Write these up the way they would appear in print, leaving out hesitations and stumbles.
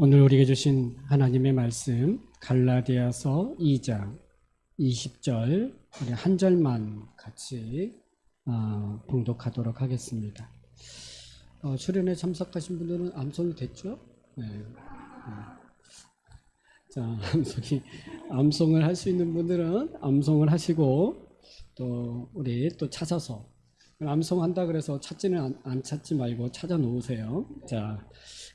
오늘 우리에게 주신 하나님의 말씀 갈라디아서 2장 20절 우리 한 절만 같이 봉독하도록 하겠습니다. 수련회 참석하신 분들은 암송이 됐죠? 네. 자, 암송을 할 수 있는 분들은 암송을 하시고 또 우리 또 찾아서 암송한다 그래서 찾지는 안 찾지 말고 찾아 놓으세요. 자,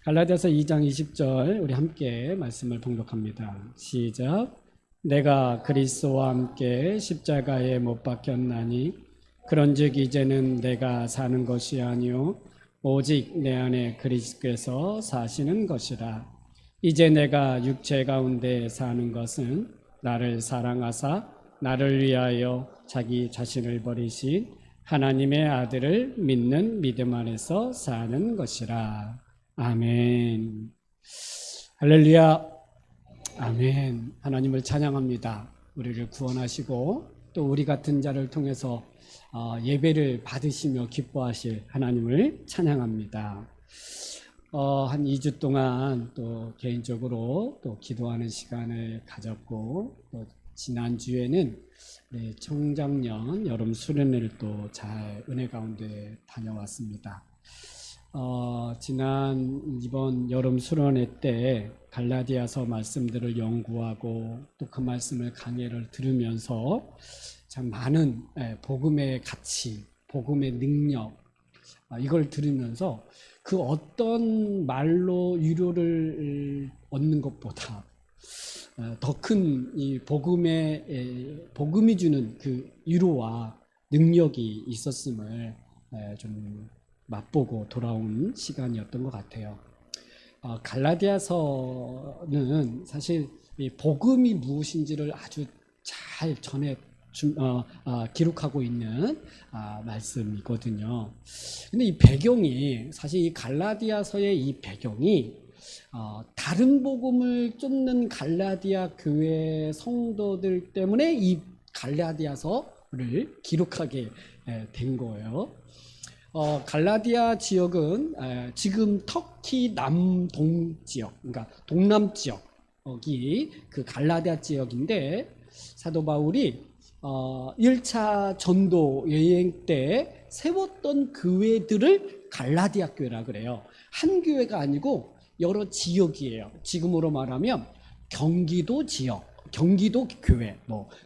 갈라디아서 2장 20절 우리 함께 말씀을 봉독합니다. 시작. 내가 그리스도와 함께 십자가에 못 박혔나니 그런즉 이제는 내가 사는 것이 아니요 오직 내 안에 그리스도께서 사시는 것이라. 이제 내가 육체 가운데 사는 것은 나를 사랑하사 나를 위하여 자기 자신을 버리신 하나님의 아들을 믿는 믿음 안에서 사는 것이라. 아멘. 할렐루야. 아멘. 하나님을 찬양합니다. 우리를 구원하시고 또 우리 같은 자를 통해서 예배를 받으시며 기뻐하실 하나님을 찬양합니다. 한 2주 동안 또 개인적으로 또 기도하는 시간을 가졌고 또 지난주에는 우리 청장년 여름 수련회를 또 잘 은혜 가운데 다녀왔습니다. 이번 여름 수련회 때 갈라디아서 말씀들을 연구하고 또 그 말씀을 강해를 들으면서 참 많은 복음의 가치, 복음의 능력 이걸 들으면서 그 어떤 말로 위로를 얻는 것보다 더 큰 이 복음이 주는 그 위로와 능력이 있었음을 좀 맛보고 돌아온 시간이었던 것 같아요. 갈라디아서는 사실 이 복음이 무엇인지를 아주 잘 기록하고 있는 말씀이거든요. 근데 이 배경이 사실 이 갈라디아서의 이 배경이 다른 복음을 쫓는 갈라디아 교회 성도들 때문에 이 갈라디아서를 기록하게 된 거예요. 갈라디아 지역은 지금 터키 남동 지역, 그러니까 동남 지역이 그 갈라디아 지역인데 사도 바울이 1차 전도 여행 때 세웠던 교회들을 갈라디아 교회라 그래요. 한 교회가 아니고 여러 지역이에요. 지금으로 말하면 경기도 지역, 경기도 교회,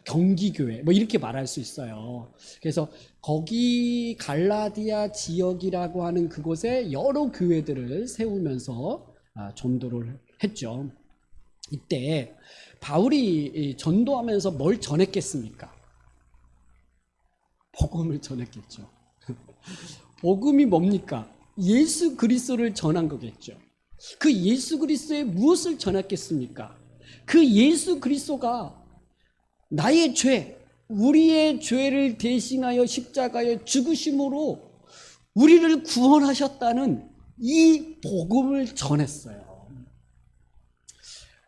경기교회 이렇게 말할 수 있어요. 그래서 거기 갈라디아 지역이라고 하는 그곳에 여러 교회들을 세우면서 전도를 했죠. 이때 바울이 전도하면서 뭘 전했겠습니까? 복음을 전했겠죠. 복음이 뭡니까? 예수 그리스도를 전한 거겠죠. 그 예수 그리스도에 무엇을 전했겠습니까? 그 예수 그리스도가 나의 죄, 우리의 죄를 대신하여 십자가에 죽으심으로 우리를 구원하셨다는 이 복음을 전했어요.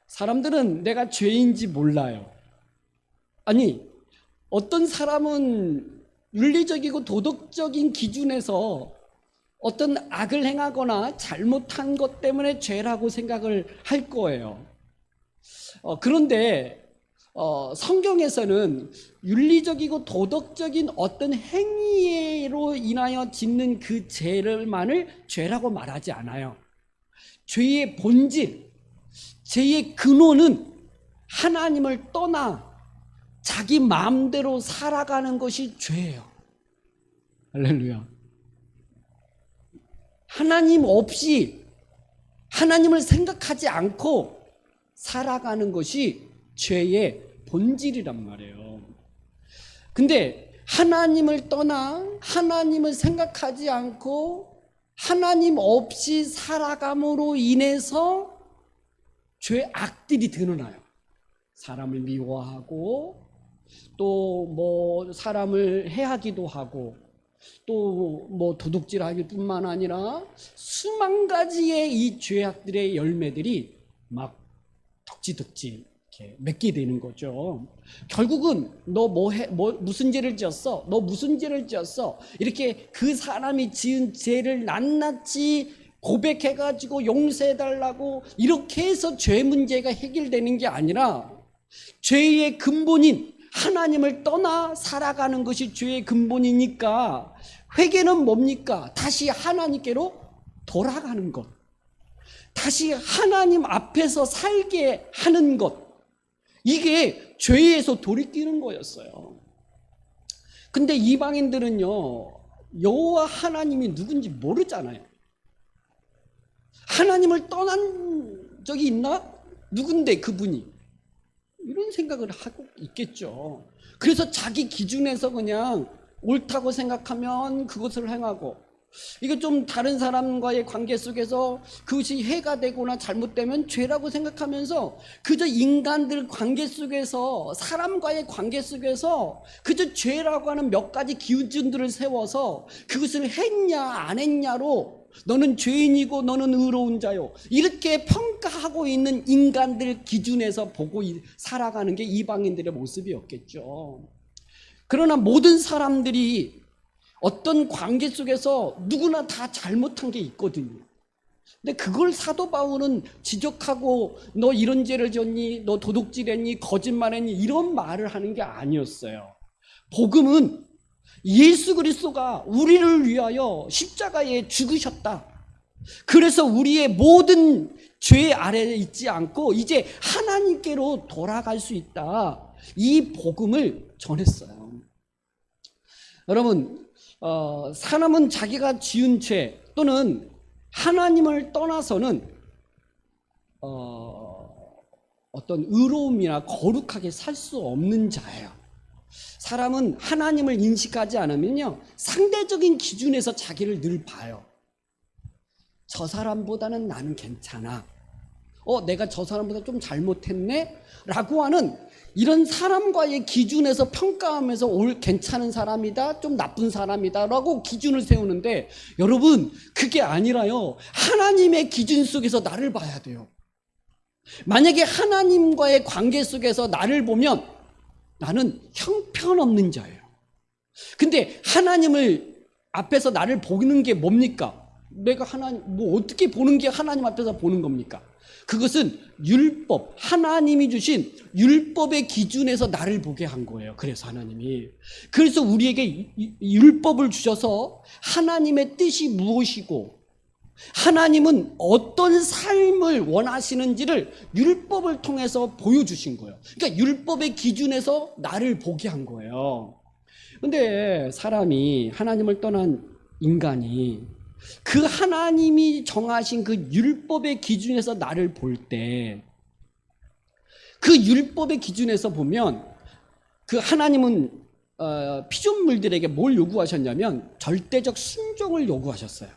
사람들은 내가 죄인지 몰라요. 아니, 어떤 사람은 윤리적이고 도덕적인 기준에서 어떤 악을 행하거나 잘못한 것 때문에 죄라고 생각을 할 거예요. 그런데 성경에서는 윤리적이고 도덕적인 어떤 행위로 인하여 짓는 그 죄를만을 죄라고 말하지 않아요. 죄의 본질, 죄의 근원은 하나님을 떠나 자기 마음대로 살아가는 것이 죄예요. 할렐루야. 하나님 없이 하나님을 생각하지 않고 살아가는 것이 죄의 본질이란 말이에요. 근데 하나님을 떠나 하나님을 생각하지 않고 하나님 없이 살아감으로 인해서 죄의 악들이 드러나요. 사람을 미워하고 또 사람을 해하기도 하고 또 도둑질하기 뿐만 아니라 수만 가지의 이 죄악들의 열매들이 막 덕지덕지 이렇게 맺게 되는 거죠. 결국은 너 무슨 죄를 지었어? 너 무슨 죄를 지었어? 이렇게 그 사람이 지은 죄를 낱낱이 고백해가지고 용서해달라고 이렇게 해서 죄 문제가 해결되는 게 아니라 죄의 근본인 하나님을 떠나 살아가는 것이 죄의 근본이니까 회개는 뭡니까? 다시 하나님께로 돌아가는 것. 다시 하나님 앞에서 살게 하는 것. 이게 죄에서 돌이키는 거였어요. 근데 이방인들은요, 여호와 하나님이 누군지 모르잖아요. 하나님을 떠난 적이 있나? 누군데 그분이? 이런 생각을 하고 있겠죠. 그래서 자기 기준에서 그냥 옳다고 생각하면 그것을 행하고, 이게 좀 다른 사람과의 관계 속에서 그것이 해가 되거나 잘못되면 죄라고 생각하면서 그저 인간들 관계 속에서, 사람과의 관계 속에서 그저 죄라고 하는 몇 가지 기준들을 세워서 그것을 했냐 안 했냐로 너는 죄인이고 너는 의로운 자요, 이렇게 평가하고 있는 인간들 기준에서 보고 살아가는 게 이방인들의 모습이었겠죠. 그러나 모든 사람들이 어떤 관계 속에서 누구나 다 잘못한 게 있거든요. 근데 그걸 사도 바울은 지적하고 너 이런 죄를 졌니? 너 도둑질했니? 거짓말했니? 이런 말을 하는 게 아니었어요. 복음은 예수 그리스도가 우리를 위하여 십자가에 죽으셨다. 그래서 우리의 모든 죄 아래에 있지 않고 이제 하나님께로 돌아갈 수 있다. 이 복음을 전했어요. 여러분, 사람은 자기가 지은 죄 또는 하나님을 떠나서는 어떤 의로움이나 거룩하게 살 수 없는 자예요. 사람은 하나님을 인식하지 않으면요, 상대적인 기준에서 자기를 늘 봐요. 저 사람보다는 나는 괜찮아. 내가 저 사람보다 좀 잘못했네? 라고 하는 이런 사람과의 기준에서 평가하면서 괜찮은 사람이다, 좀 나쁜 사람이다 라고 기준을 세우는데, 여러분, 그게 아니라요, 하나님의 기준 속에서 나를 봐야 돼요. 만약에 하나님과의 관계 속에서 나를 보면 나는 형편없는 자예요. 근데 하나님을 앞에서 나를 보는 게 뭡니까? 내가 하나님, 어떻게 보는 게 하나님 앞에서 보는 겁니까? 그것은 율법, 하나님이 주신 율법의 기준에서 나를 보게 한 거예요. 그래서 하나님이. 그래서 우리에게 율법을 주셔서 하나님의 뜻이 무엇이고 하나님은 어떤 삶을 원하시는지를 율법을 통해서 보여주신 거예요. 그러니까 율법의 기준에서 나를 보게 한 거예요. 근데 사람이, 하나님을 떠난 인간이 그 하나님이 정하신 그 율법의 기준에서 나를 볼 때, 그 율법의 기준에서 보면 그 하나님은 피조물들에게 뭘 요구하셨냐면 절대적 순종을 요구하셨어요.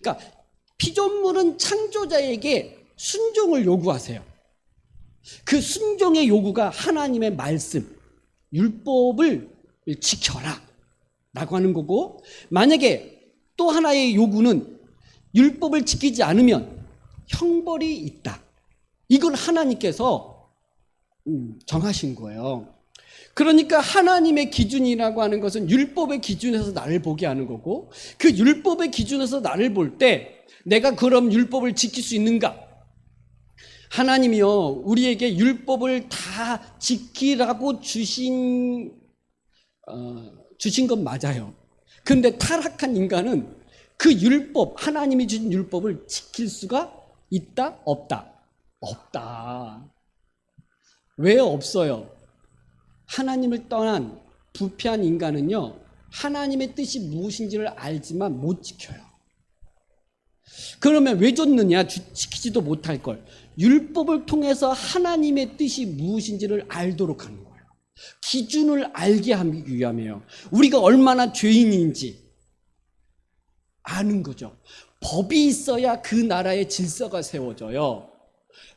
그러니까 피조물은 창조자에게 순종을 요구하세요. 그 순종의 요구가 하나님의 말씀, 율법을 지켜라 라고 하는 거고, 만약에 또 하나의 요구는 율법을 지키지 않으면 형벌이 있다. 이걸 하나님께서 정하신 거예요. 그러니까 하나님의 기준이라고 하는 것은 율법의 기준에서 나를 보게 하는 거고, 그 율법의 기준에서 나를 볼 때 내가 그럼 율법을 지킬 수 있는가? 하나님이요, 우리에게 율법을 다 지키라고 주신 건 맞아요. 그런데 타락한 인간은 그 율법, 하나님이 주신 율법을 지킬 수가 있다? 없다? 없다. 왜 없어요? 하나님을 떠난 부패한 인간은요, 하나님의 뜻이 무엇인지를 알지만 못 지켜요. 그러면 왜 줬느냐? 지키지도 못할 걸. 율법을 통해서 하나님의 뜻이 무엇인지를 알도록 하는 거예요. 기준을 알게 하기 위함이에요. 우리가 얼마나 죄인인지 아는 거죠. 법이 있어야 그 나라의 질서가 세워져요.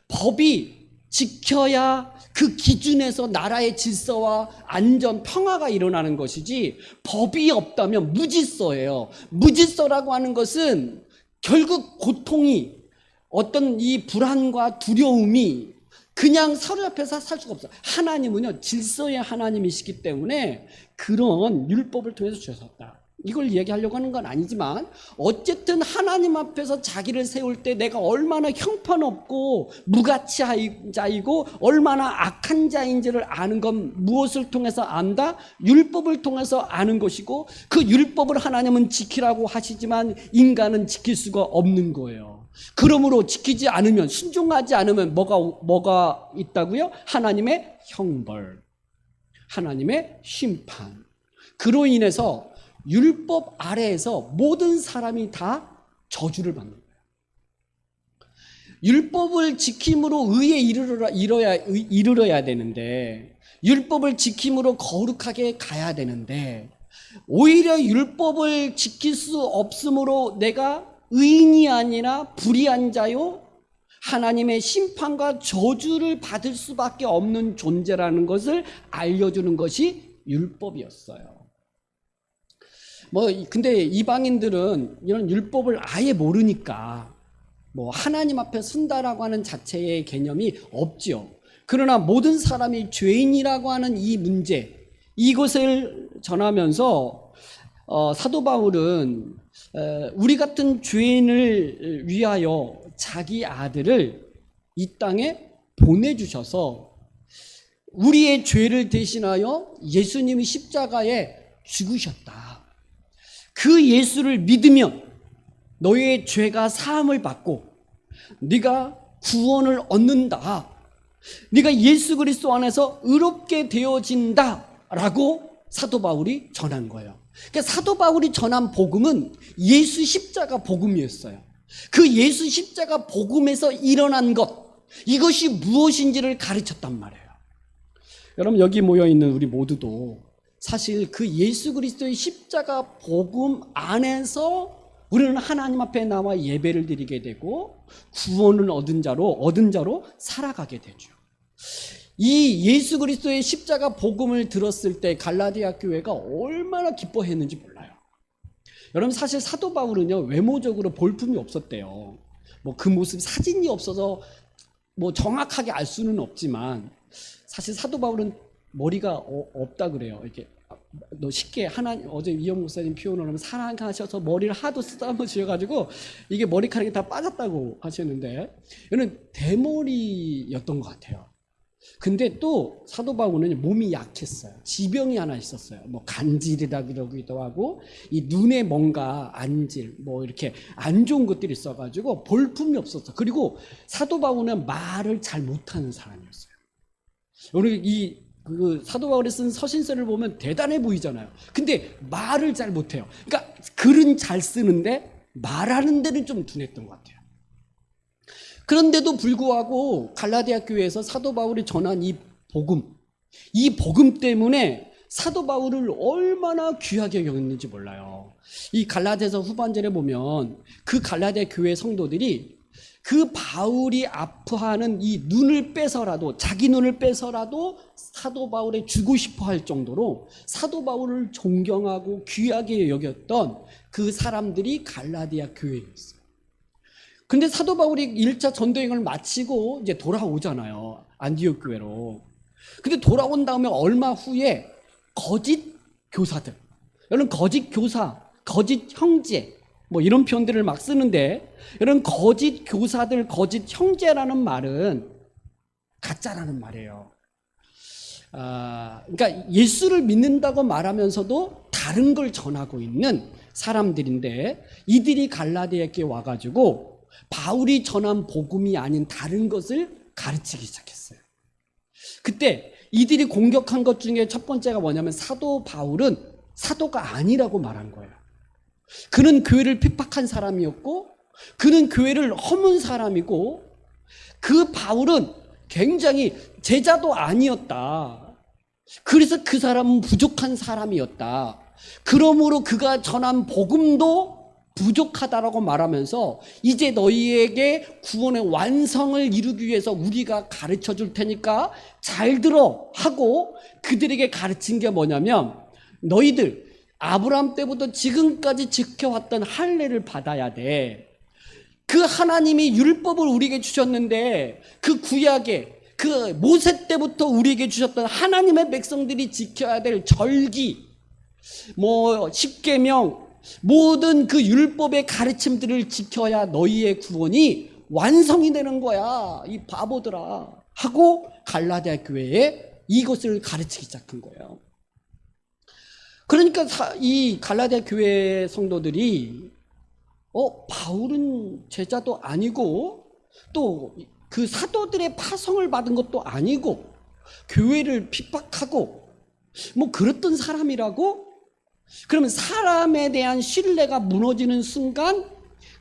법이 지켜야 그 기준에서 나라의 질서와 안전, 평화가 일어나는 것이지, 법이 없다면 무질서예요. 무질서라고 하는 것은 결국 고통이, 어떤 이 불안과 두려움이 그냥 사로잡혀서 살 수가 없어요. 하나님은요, 질서의 하나님이시기 때문에 그런 율법을 통해서 주셨다. 이걸 얘기하려고 하는 건 아니지만 어쨌든 하나님 앞에서 자기를 세울 때 내가 얼마나 형편없고 무가치한 자이고 얼마나 악한 자인지를 아는 건 무엇을 통해서 안다? 율법을 통해서 아는 것이고, 그 율법을 하나님은 지키라고 하시지만 인간은 지킬 수가 없는 거예요. 그러므로 지키지 않으면, 순종하지 않으면 뭐가 있다고요? 하나님의 형벌, 하나님의 심판. 그로 인해서 율법 아래에서 모든 사람이 다 저주를 받는 거예요. 율법을 지킴으로 의에 이르러야 되는데, 율법을 지킴으로 거룩하게 가야 되는데, 오히려 율법을 지킬 수 없으므로 내가 의인이 아니라 불의한 자요, 하나님의 심판과 저주를 받을 수밖에 없는 존재라는 것을 알려주는 것이 율법이었어요. 근데 이방인들은 이런 율법을 아예 모르니까 하나님 앞에 선다라고 하는 자체의 개념이 없죠. 그러나 모든 사람이 죄인이라고 하는 이 문제, 이것을 전하면서 사도 바울은 우리 같은 죄인을 위하여 자기 아들을 이 땅에 보내주셔서 우리의 죄를 대신하여 예수님이 십자가에 죽으셨다. 그 예수를 믿으면 너의 죄가 사함을 받고 네가 구원을 얻는다. 네가 예수 그리스도 안에서 의롭게 되어진다 라고 사도 바울이 전한 거예요. 그러니까 사도 바울이 전한 복음은 예수 십자가 복음이었어요. 그 예수 십자가 복음에서 일어난 것, 이것이 무엇인지를 가르쳤단 말이에요. 여러분, 여기 모여있는 우리 모두도 사실 그 예수 그리스도의 십자가 복음 안에서 우리는 하나님 앞에 나와 예배를 드리게 되고 구원을 얻은 자로 살아가게 되죠. 이 예수 그리스도의 십자가 복음을 들었을 때 갈라디아 교회가 얼마나 기뻐했는지 몰라요. 여러분, 사실 사도 바울은요, 외모적으로 볼품이 없었대요. 그 모습 사진이 없어서 정확하게 알 수는 없지만, 사실 사도 바울은 머리가 없다 그래요. 이렇게 쉽게 어제 이영 목사님 표현을 하면 사랑하셔서 머리를 하도 쓰다듬으셔가지고 이게 머리카락이 다 빠졌다고 하셨는데, 이는 대머리였던 것 같아요. 근데 또 사도 바울은 몸이 약했어요. 지병이 하나 있었어요. 간질이라 그러기도 하고, 이 눈에 뭔가 안질, 이렇게 안 좋은 것들이 있어가지고 볼품이 없었어. 그리고 사도 바울은 말을 잘 못하는 사람이었어요. 우리 사도 바울이 쓴 서신서를 보면 대단해 보이잖아요. 근데 말을 잘 못해요. 그러니까 글은 잘 쓰는데 말하는 데는 좀 둔했던 것 같아요. 그런데도 불구하고 갈라디아 교회에서 사도 바울이 전한 이 복음 때문에 사도 바울을 얼마나 귀하게 여겼는지 몰라요. 이 갈라디아서 후반절에 보면 그 갈라디아 교회 성도들이 그 바울이 아파하는 이 눈을 빼서라도, 자기 눈을 빼서라도 사도 바울에 주고 싶어 할 정도로 사도 바울을 존경하고 귀하게 여겼던 그 사람들이 갈라디아 교회였어요. 근데 사도 바울이 1차 전도행을 마치고 이제 돌아오잖아요. 안디옥 교회로. 근데 돌아온 다음에 얼마 후에 거짓 교사들, 여러분, 거짓 교사, 거짓 형제, 이런 표현들을 막 쓰는데, 여러분, 거짓 교사들, 거짓 형제라는 말은 가짜라는 말이에요. 그러니까 예수를 믿는다고 말하면서도 다른 걸 전하고 있는 사람들인데, 이들이 갈라디아에 와가지고 바울이 전한 복음이 아닌 다른 것을 가르치기 시작했어요. 그때 이들이 공격한 것 중에 첫 번째가 뭐냐면, 사도 바울은 사도가 아니라고 말한 거예요. 그는 교회를 핍박한 사람이었고, 그는 교회를 허문 사람이고, 그 바울은 굉장히 제자도 아니었다. 그래서 그 사람은 부족한 사람이었다. 그러므로 그가 전한 복음도 부족하다라고 말하면서, 이제 너희에게 구원의 완성을 이루기 위해서 우리가 가르쳐 줄 테니까 잘 들어 하고, 그들에게 가르친 게 뭐냐면, 너희들 아브라함 때부터 지금까지 지켜왔던 할례를 받아야 돼. 그 하나님이 율법을 우리에게 주셨는데, 그 구약에 그 모세 때부터 우리에게 주셨던 하나님의 백성들이 지켜야 될 절기, 십계명, 모든 그 율법의 가르침들을 지켜야 너희의 구원이 완성이 되는 거야. 이 바보들아. 하고 갈라디아 교회에 이것을 가르치기 시작한 거예요. 그러니까 이 갈라디아 교회 성도들이 바울은 제자도 아니고 또 그 사도들의 파송을 받은 것도 아니고 교회를 핍박하고 그랬던 사람이라고? 그러면 사람에 대한 신뢰가 무너지는 순간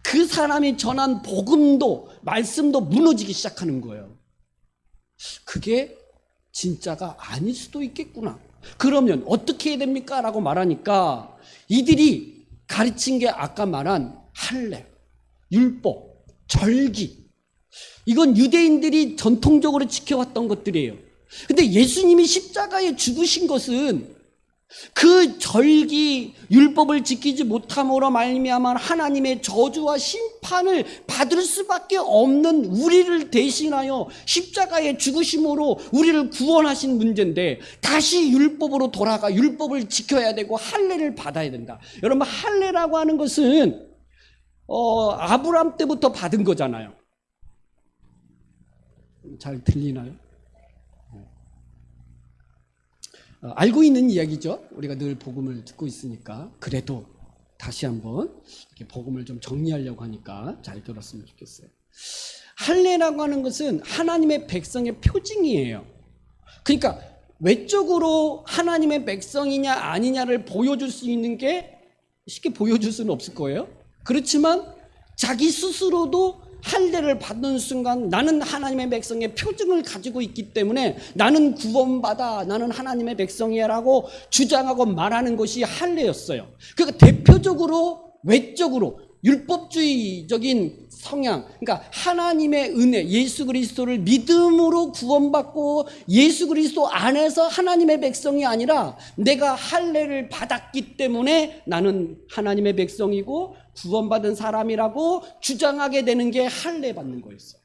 그 사람이 전한 복음도 말씀도 무너지기 시작하는 거예요. 그게 진짜가 아닐 수도 있겠구나. 그러면 어떻게 해야 됩니까? 라고 말하니까 이들이 가르친 게 아까 말한 할례, 율법, 절기, 이건 유대인들이 전통적으로 지켜왔던 것들이에요. 근데 예수님이 십자가에 죽으신 것은 그 절기, 율법을 지키지 못함으로 말미암아 하나님의 저주와 심판을 받을 수밖에 없는 우리를 대신하여 십자가에 죽으심으로 우리를 구원하신 문제인데, 다시 율법으로 돌아가 율법을 지켜야 되고 할례를 받아야 된다. 여러분, 할례라고 하는 것은 아브라함 때부터 받은 거잖아요. 잘 들리나요? 알고 있는 이야기죠. 우리가 늘 복음을 듣고 있으니까. 그래도 다시 한번 이렇게 복음을 좀 정리하려고 하니까 잘 들었으면 좋겠어요. 할례라고 하는 것은 하나님의 백성의 표징이에요. 그러니까 외적으로 하나님의 백성이냐 아니냐를 보여줄 수 있는 게 쉽게 보여줄 수는 없을 거예요. 그렇지만 자기 스스로도 할례를 받는 순간 나는 하나님의 백성의 표징을 가지고 있기 때문에 나는 구원받아, 나는 하나님의 백성이야 라고 주장하고 말하는 것이 할례였어요. 그러니까 대표적으로 외적으로 율법주의적인 성향, 그러니까 하나님의 은혜, 예수 그리스도를 믿음으로 구원받고 예수 그리스도 안에서 하나님의 백성이 아니라 내가 할례를 받았기 때문에 나는 하나님의 백성이고 구원받은 사람이라고 주장하게 되는 게 할례 받는 거였어요.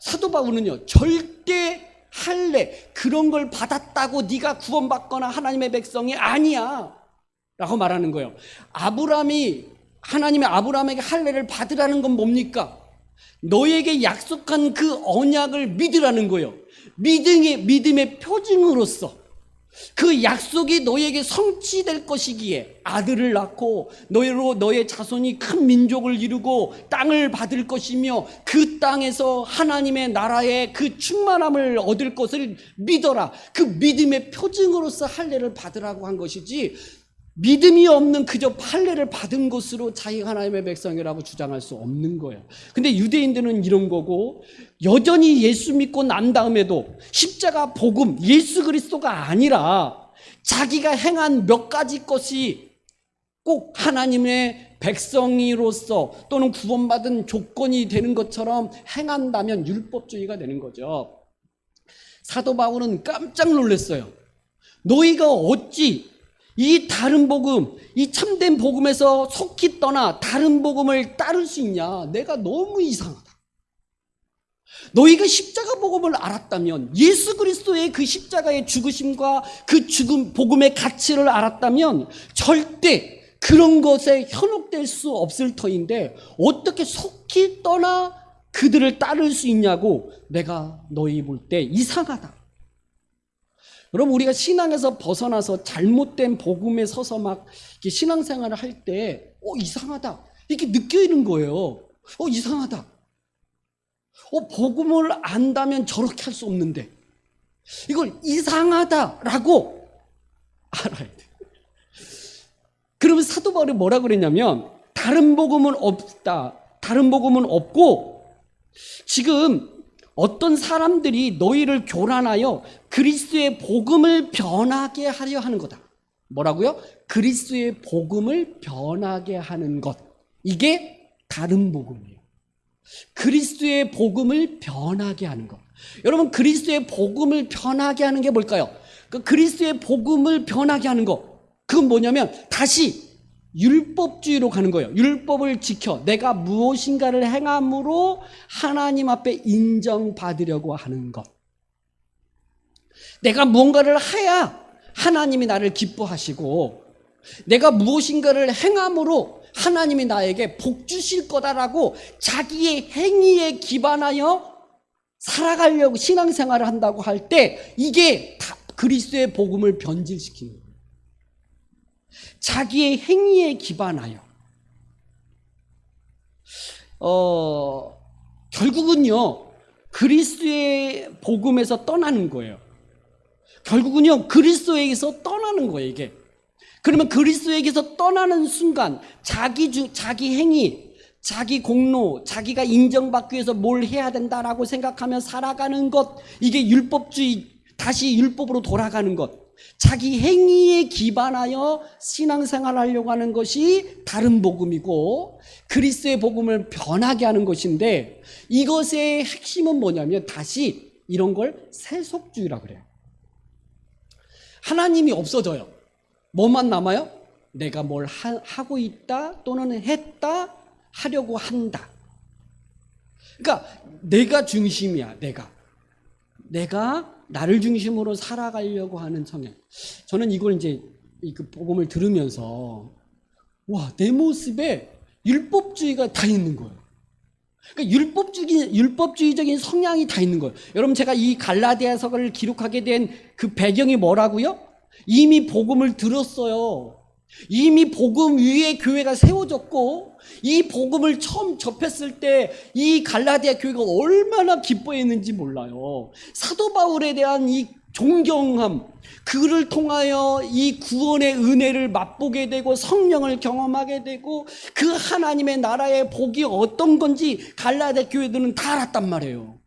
사도 바울은요, 절대 할례 그런 걸 받았다고 네가 구원받거나 하나님의 백성이 아니야 라고 말하는 거예요. 하나님의 아브라함에게 할례를 받으라는 건 뭡니까? 너에게 약속한 그 언약을 믿으라는 거예요. 믿음의 표징으로서 그 약속이 너에게 성취될 것이기에 아들을 낳고 너희로 너의 자손이 큰 민족을 이루고 땅을 받을 것이며 그 땅에서 하나님의 나라의 그 충만함을 얻을 것을 믿어라. 그 믿음의 표징으로서 할례를 받으라고 한 것이지, 믿음이 없는 그저 할례를 받은 것으로 자기가 하나님의 백성이라고 주장할 수 없는 거예요. 근데 유대인들은 이런 거고, 여전히 예수 믿고 난 다음에도 십자가 복음, 예수 그리스도가 아니라 자기가 행한 몇 가지 것이 꼭 하나님의 백성이로서 또는 구원받은 조건이 되는 것처럼 행한다면 율법주의가 되는 거죠. 사도 바울은 깜짝 놀랐어요. 너희가 어찌 이 다른 복음, 이 참된 복음에서 속히 떠나 다른 복음을 따를 수 있냐? 내가 너무 이상하다. 너희가 십자가 복음을 알았다면, 예수 그리스도의 그 십자가의 죽으심과 그 죽음 복음의 가치를 알았다면 절대 그런 것에 현혹될 수 없을 터인데 어떻게 속히 떠나 그들을 따를 수 있냐고 내가 너희 볼 때 이상하다. 여러분, 우리가 신앙에서 벗어나서 잘못된 복음에 서서 막 이렇게 신앙생활을 할 때 이상하다 이렇게 느끼는 거예요. 이상하다. 복음을 안다면 저렇게 할 수 없는데 이걸 이상하다라고 알아야 돼. 그러면 사도 바울이 뭐라 그랬냐면, 다른 복음은 없다. 다른 복음은 없고 지금 어떤 사람들이 너희를 교란하여 그리스도의 복음을 변하게 하려 하는 거다. 뭐라고요? 그리스도의 복음을 변하게 하는 것. 이게 다른 복음이에요. 그리스도의 복음을 변하게 하는 것. 여러분, 그리스도의 복음을 변하게 하는 게 뭘까요? 그 그리스도의 복음을 변하게 하는 것. 그건 뭐냐면 다시 율법주의로 가는 거예요. 율법을 지켜 내가 무엇인가를 행함으로 하나님 앞에 인정받으려고 하는 것. 내가 무언가를 해야 하나님이 나를 기뻐하시고 내가 무엇인가를 행함으로 하나님이 나에게 복 주실 거다라고 자기의 행위에 기반하여 살아가려고 신앙생활을 한다고 할 때 이게 다 그리스도의 복음을 변질시키는 거예요. 자기의 행위에 기반하여. 결국은요, 그리스도의 복음에서 떠나는 거예요. 결국은요, 그리스도에게서 떠나는 거예요, 이게. 그러면 그리스도에게서 떠나는 순간 자기 행위, 자기 공로, 자기가 인정받기 위해서 뭘 해야 된다라고 생각하며 살아가는 것, 이게 율법주의, 다시 율법으로 돌아가는 것, 자기 행위에 기반하여 신앙생활을 하려고 하는 것이 다른 복음이고 그리스도의 복음을 변하게 하는 것인데, 이것의 핵심은 뭐냐면 다시 이런 걸 세속주의라고 그래요. 하나님이 없어져요. 뭐만 남아요? 내가 뭘 하고 있다 또는 했다, 하려고 한다. 그러니까 내가 중심이야. 내가 나를 중심으로 살아가려고 하는 성향. 저는 이걸 이제 그 복음을 들으면서 와, 내 모습에 율법주의가 다 있는 거예요. 그러니까 율법주의적인 성향이 다 있는 거예요. 여러분, 제가 이 갈라디아서를 기록하게 된 그 배경이 뭐라고요? 이미 복음을 들었어요. 이미 복음 위에 교회가 세워졌고, 이 복음을 처음 접했을 때 이 갈라디아 교회가 얼마나 기뻐했는지 몰라요. 사도 바울에 대한 이 존경함, 그를 통하여 이 구원의 은혜를 맛보게 되고 성령을 경험하게 되고 그 하나님의 나라의 복이 어떤 건지 갈라디아 교회들은 다 알았단 말이에요.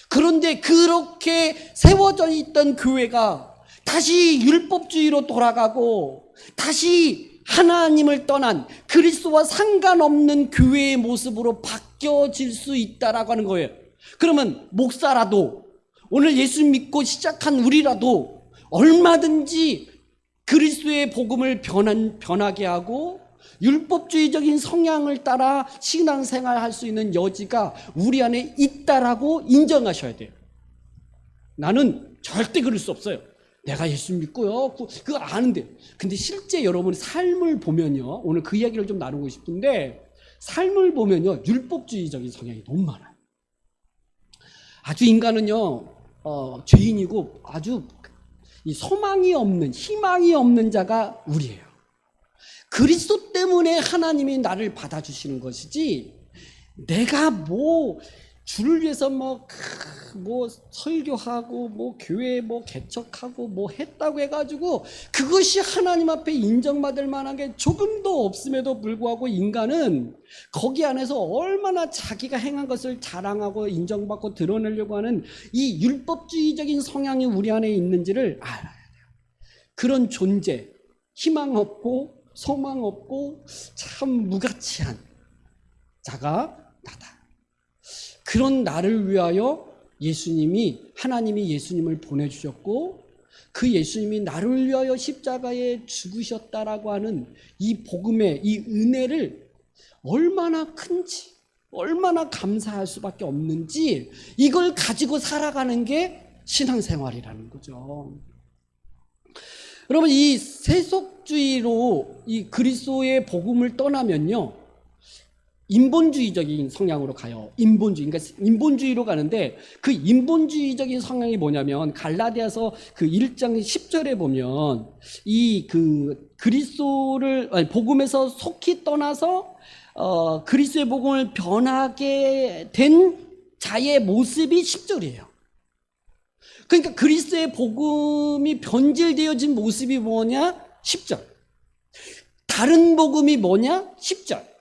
그런데 그렇게 세워져 있던 교회가 다시 율법주의로 돌아가고 다시 하나님을 떠난 그리스도와 상관없는 교회의 모습으로 바뀌어질 수 있다라고 하는 거예요. 그러면 목사라도, 오늘 예수 믿고 시작한 우리라도 얼마든지 그리스도의 복음을 변하게 하고 율법주의적인 성향을 따라 신앙생활 할 수 있는 여지가 우리 안에 있다라고 인정하셔야 돼요. 나는 절대 그럴 수 없어요. 내가 예수 믿고요, 그거 아는데. 근데 실제 여러분 삶을 보면요, 오늘 그 이야기를 좀 나누고 싶은데, 삶을 보면요, 율법주의적인 성향이 너무 많아요. 아주 인간은요, 죄인이고 아주 이 소망이 없는, 희망이 없는 자가 우리예요. 그리스도 때문에 하나님이 나를 받아주시는 것이지, 내가 주를 위해서 설교하고 교회 개척하고 했다고 해가지고 그것이 하나님 앞에 인정받을 만한 게 조금도 없음에도 불구하고 인간은 거기 안에서 얼마나 자기가 행한 것을 자랑하고 인정받고 드러내려고 하는 이 율법주의적인 성향이 우리 안에 있는지를 알아야 돼요. 그런 존재, 희망 없고 소망 없고 참 무가치한 자가 나다. 그런 나를 위하여 하나님이 예수님을 보내주셨고 그 예수님이 나를 위하여 십자가에 죽으셨다라고 하는 이 복음의 이 은혜를 얼마나 큰지, 얼마나 감사할 수밖에 없는지, 이걸 가지고 살아가는 게 신앙생활이라는 거죠. 여러분, 이 세속주의로 이 그리스도의 복음을 떠나면요, 인본주의적인 성향으로 가요. 그러니까 인본주의로 가는데, 그 인본주의적인 성향이 뭐냐면 갈라디아서 그 1장 10절에 보면 그리스도를 복음에서 속히 떠나서 그리스도의 복음을 변하게 된 자의 모습이 10절이에요. 그러니까 그리스도의 복음이 변질되어진 모습이 뭐냐? 10절. 다른 복음이 뭐냐? 10절.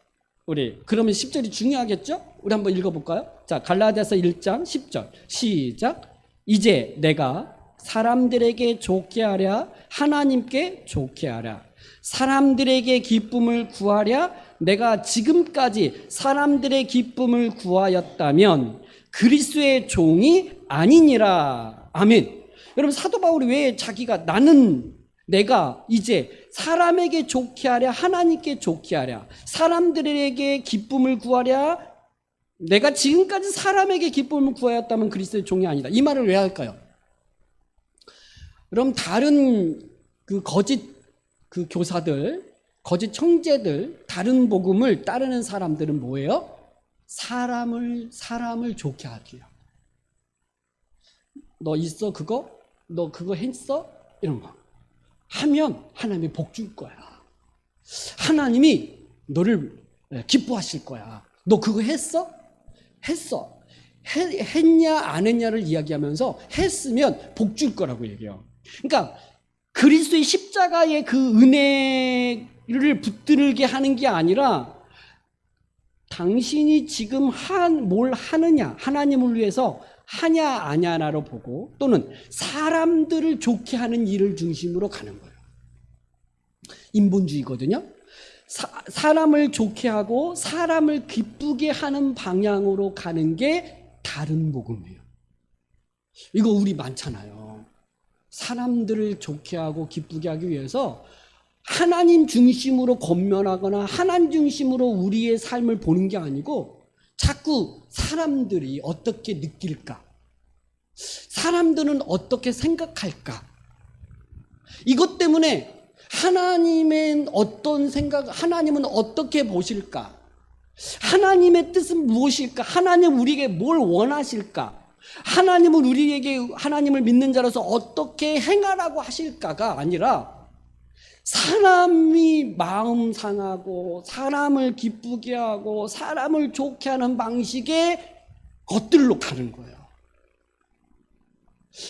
그러면 10절이 중요하겠죠? 우리 한번 읽어볼까요? 자, 갈라디아서 1장 10절 시작. 이제 내가 사람들에게 좋게 하랴 하나님께 좋게 하랴 사람들에게 기쁨을 구하랴 내가 지금까지 사람들의 기쁨을 구하였다면 그리스도의 종이 아니니라. 아멘. 여러분, 사도 바울이 왜 내가 이제 사람에게 좋게 하랴 하나님께 좋게 하랴 사람들에게 기쁨을 구하랴, 내가 지금까지 사람에게 기쁨을 구하였다면 그리스도의 종이 아니다. 이 말을 왜 할까요? 그럼 다른 그 거짓 그 교사들, 거짓 형제들, 다른 복음을 따르는 사람들은 뭐예요? 사람을 좋게 하기요. 너 있어 그거? 너 그거 했어? 이런 거 하면 하나님이 복 줄 거야. 하나님이 너를 기뻐하실 거야. 너 그거 했어? 했어. 했냐 안 했냐를 이야기하면서 했으면 복 줄 거라고 얘기해요. 그러니까 그리스도의 십자가의 그 은혜를 붙들게 하는 게 아니라 당신이 지금 뭘 하느냐, 하나님을 위해서 하냐 아냐로 보고, 또는 사람들을 좋게 하는 일을 중심으로 가는 거예요. 인본주의거든요. 사람을 좋게 하고 사람을 기쁘게 하는 방향으로 가는 게 다른 복음이에요. 이거 우리 많잖아요. 사람들을 좋게 하고 기쁘게 하기 위해서 하나님 중심으로 권면하거나 하나님 중심으로 우리의 삶을 보는 게 아니고 자꾸 사람들이 어떻게 느낄까? 사람들은 어떻게 생각할까? 이것 때문에 하나님은 어떤 생각, 하나님은 어떻게 보실까? 하나님의 뜻은 무엇일까? 하나님 우리에게 뭘 원하실까? 하나님은 우리에게 하나님을 믿는 자로서 어떻게 행하라고 하실까가 아니라 사람이 마음 상하고 사람을 기쁘게 하고 사람을 좋게 하는 방식의 것들로 가는 거예요.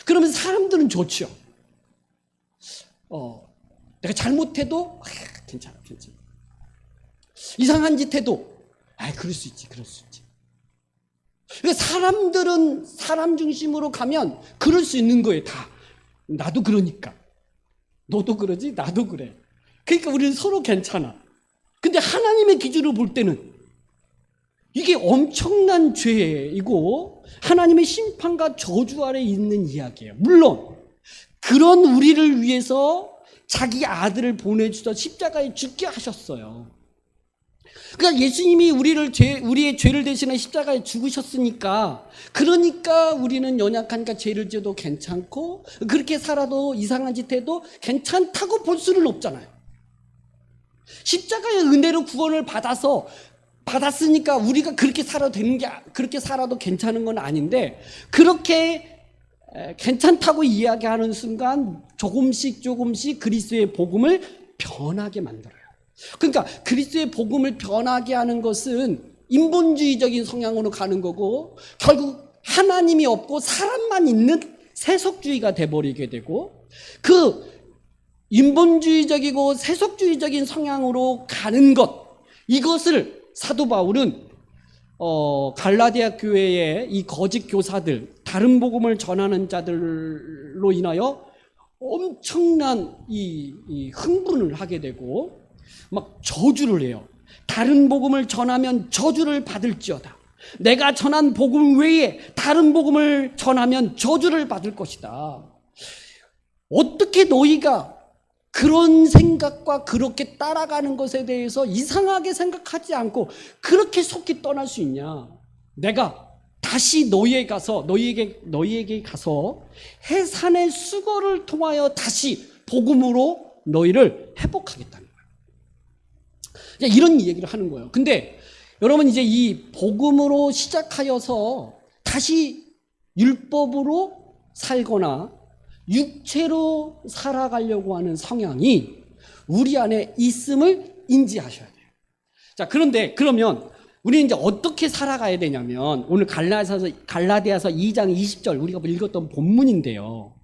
그러면 사람들은 좋죠. 내가 잘못해도 괜찮아. 이상한 짓 해도 그럴 수 있지. 그러니까 사람들은 사람 중심으로 가면 그럴 수 있는 거예요. 다. 나도 그러니까. 너도 그러지? 나도 그래. 그러니까 우리는 서로 괜찮아. 근데 하나님의 기준으로 볼 때는 이게 엄청난 죄이고 하나님의 심판과 저주 아래 있는 이야기예요. 물론 그런 우리를 위해서 자기 아들을 보내주셔서 십자가에 죽게 하셨어요. 그러니까 예수님이 우리의 죄를 대신해 십자가에 죽으셨으니까, 그러니까 우리는 연약하니까 죄를 지어도 괜찮고 그렇게 살아도 이상한 짓 해도 괜찮다고 볼 수는 없잖아요. 십자가의 은혜로 구원을 받았으니까 우리가 그렇게 살아도 되는 게, 그렇게 살아도 괜찮은 건 아닌데, 그렇게 괜찮다고 이야기하는 순간 조금씩 그리스도의 복음을 변하게 만들어요. 그러니까 그리스도의 복음을 변하게 하는 것은 인본주의적인 성향으로 가는 거고, 결국 하나님이 없고 사람만 있는 세속주의가 돼버리게 되고, 그 인본주의적이고 세속주의적인 성향으로 가는 것, 이것을 사도 바울은 갈라디아 교회의 이 거짓 교사들, 다른 복음을 전하는 자들로 인하여 엄청난 이 흥분을 하게 되고 막 저주를 해요. 다른 복음을 전하면 저주를 받을지어다. 내가 전한 복음 외에 다른 복음을 전하면 저주를 받을 것이다. 어떻게 너희가 그런 생각과 그렇게 따라가는 것에 대해서 이상하게 생각하지 않고 그렇게 속히 떠날 수 있냐? 내가 다시 너희에게 가서 해산의 수고를 통하여 다시 복음으로 너희를 회복하겠다는 거예요. 이런 얘기를 하는 거예요. 근데 여러분, 이제 이 복음으로 시작하여서 다시 율법으로 살거나 육체로 살아가려고 하는 성향이 우리 안에 있음을 인지하셔야 돼요. 자, 그러면 우리는 이제 어떻게 살아가야 되냐면, 오늘 갈라디아서 2장 20절 우리가 읽었던 본문인데요.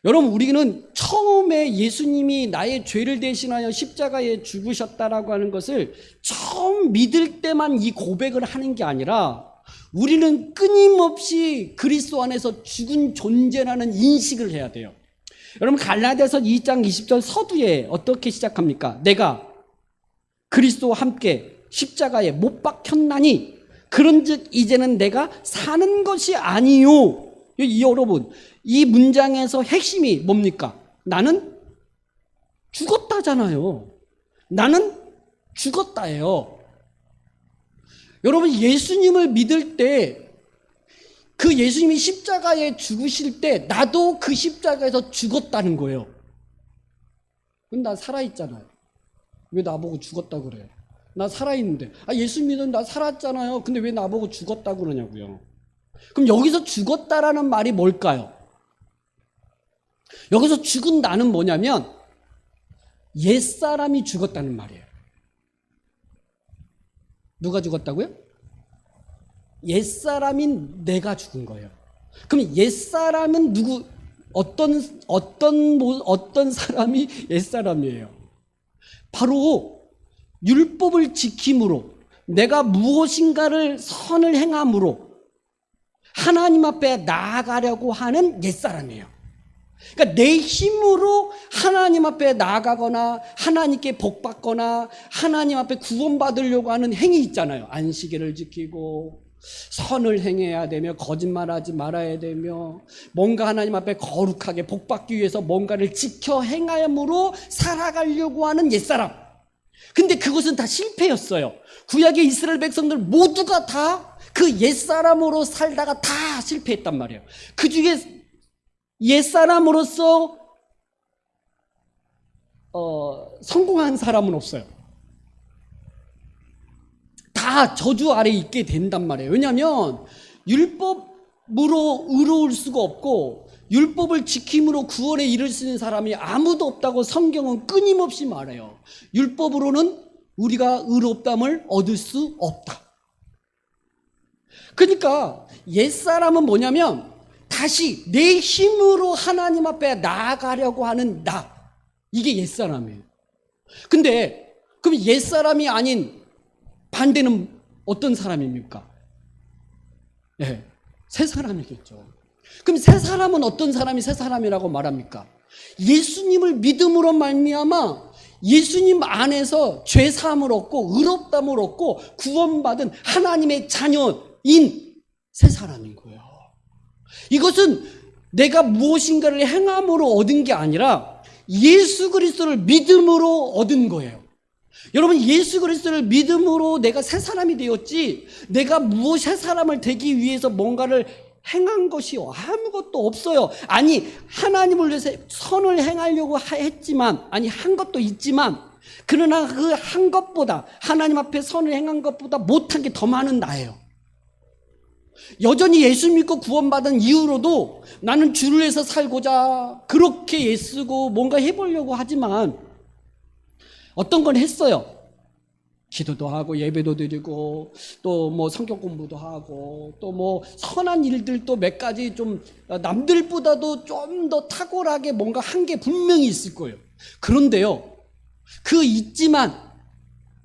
여러분, 우리는 처음에 예수님이 나의 죄를 대신하여 십자가에 죽으셨다라고 하는 것을 처음 믿을 때만 이 고백을 하는 게 아니라, 우리는 끊임없이 그리스도 안에서 죽은 존재라는 인식을 해야 돼요. 여러분, 갈라디아서 2장 20절 서두에 어떻게 시작합니까? 내가 그리스도와 함께 십자가에 못 박혔나니 그런즉 이제는 내가 사는 것이 아니요. 여러분, 이 문장에서 핵심이 뭡니까? 나는 죽었다잖아요. 나는 죽었다예요. 여러분, 예수님을 믿을 때, 그 예수님이 십자가에 죽으실 때 나도 그 십자가에서 죽었다는 거예요. 그럼 나 살아있잖아요. 왜 나보고 죽었다 그래? 나 살아있는데. 예수 믿으면 나 살았잖아요. 근데 왜 나보고 죽었다 그러냐고요. 그럼 여기서 죽었다라는 말이 뭘까요? 여기서 죽은 나는 뭐냐면 옛사람이 죽었다는 말이에요. 누가 죽었다고요? 옛사람인 내가 죽은 거예요. 그럼 옛사람은 누구, 어떤 사람이 옛사람이에요? 바로 율법을 지킴으로 내가 무엇인가를 선을 행함으로 하나님 앞에 나아가려고 하는 옛사람이에요. 그러니까 내 힘으로 하나님 앞에 나아가거나 하나님께 복받거나 하나님 앞에 구원받으려고 하는 행위 있잖아요. 안식일을 지키고 선을 행해야 되며 거짓말하지 말아야 되며 뭔가 하나님 앞에 거룩하게 복받기 위해서 뭔가를 지켜 행함으로 살아가려고 하는 옛사람. 근데 그것은 다 실패였어요. 구약의 이스라엘 백성들 모두가 다 그 옛사람으로 살다가 다 실패했단 말이에요. 그 중에 옛사람으로서 성공한 사람은 없어요. 다 저주 아래에 있게 된단 말이에요. 왜냐하면 율법으로 의로울 수가 없고 율법을 지킴으로 구원에 이를 수 있는 사람이 아무도 없다고 성경은 끊임없이 말해요. 율법으로는 우리가 의롭담을 얻을 수 없다. 그러니까 옛사람은 뭐냐면 다시 내 힘으로 하나님 앞에 나아가려고 하는 나. 이게 옛사람이에요. 근데 그럼 옛사람이 아닌 반대는 어떤 사람입니까? 네, 새 사람이겠죠. 그럼 새 사람은 어떤 사람이 새 사람이라고 말합니까? 예수님을 믿음으로 말미암아 예수님 안에서 죄사함을 얻고 의롭다함을 얻고 구원받은 하나님의 자녀인 새 사람인 거예요. 이것은 내가 무엇인가를 행함으로 얻은 게 아니라 예수 그리스도를 믿음으로 얻은 거예요. 여러분, 예수 그리스도를 믿음으로 내가 새 사람이 되었지 내가 새 사람을 되기 위해서 뭔가를 행한 것이 아무것도 없어요. 아니, 하나님을 위해서 선을 행하려고 했지만, 한 것도 있지만, 그러나 그 한 것보다, 하나님 앞에 선을 행한 것보다 못한 게 더 많은 나예요. 여전히 예수 믿고 구원받은 이후로도 나는 주를 위해서 살고자 그렇게 애쓰고 뭔가 해보려고 하지만 어떤 건 했어요. 기도도 하고 예배도 드리고 또 뭐 성경 공부도 하고 또 뭐 선한 일들도 몇 가지 좀 남들보다도 좀 더 탁월하게 뭔가 한 게 분명히 있을 거예요. 그런데요, 그 있지만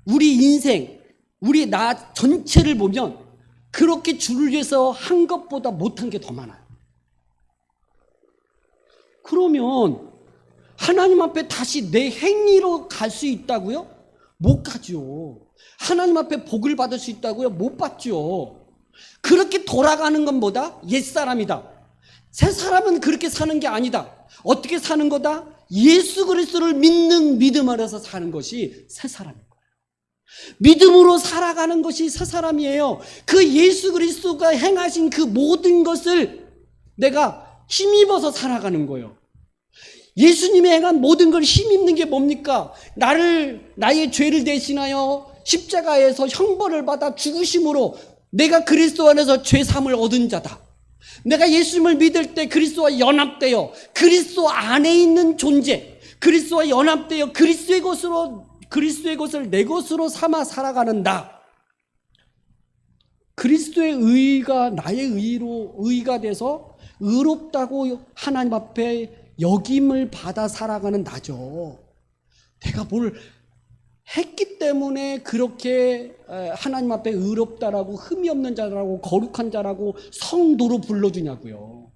우리 인생, 우리 나 전체를 보면 그렇게 주를 위해서 한 것보다 못한 게 더 많아요. 그러면 하나님 앞에 다시 내 행위로 갈 수 있다고요? 못 가죠. 하나님 앞에 복을 받을 수 있다고요? 못 받죠. 그렇게 돌아가는 건 뭐다? 옛사람이다. 새 사람은 그렇게 사는 게 아니다. 어떻게 사는 거다? 예수 그리스도를 믿는 믿음 아래서 사는 것이 새 사람인 거예요. 믿음으로 살아가는 것이 새 사람이에요. 그 예수 그리스도가 행하신 그 모든 것을 내가 힘입어서 살아가는 거예요. 예수님이 행한 모든 걸 힘입는 게 뭡니까? 나의 죄를 대신하여 십자가에서 형벌을 받아 죽으심으로 내가 그리스도 안에서 죄사함을 얻은 자다. 내가 예수님을 믿을 때 그리스도와 연합되어 그리스도 안에 있는 존재, 그리스도와 연합되어 그리스도의 것을 내 것으로 삼아 살아가는 나. 그리스도의 의가 나의 의가 돼서 의롭다고 하나님 앞에 여김을 받아 살아가는 나죠. 내가 뭘 했기 때문에 그렇게 하나님 앞에 의롭다라고 흠이 없는 자라고 거룩한 자라고 성도로 불러주냐고요.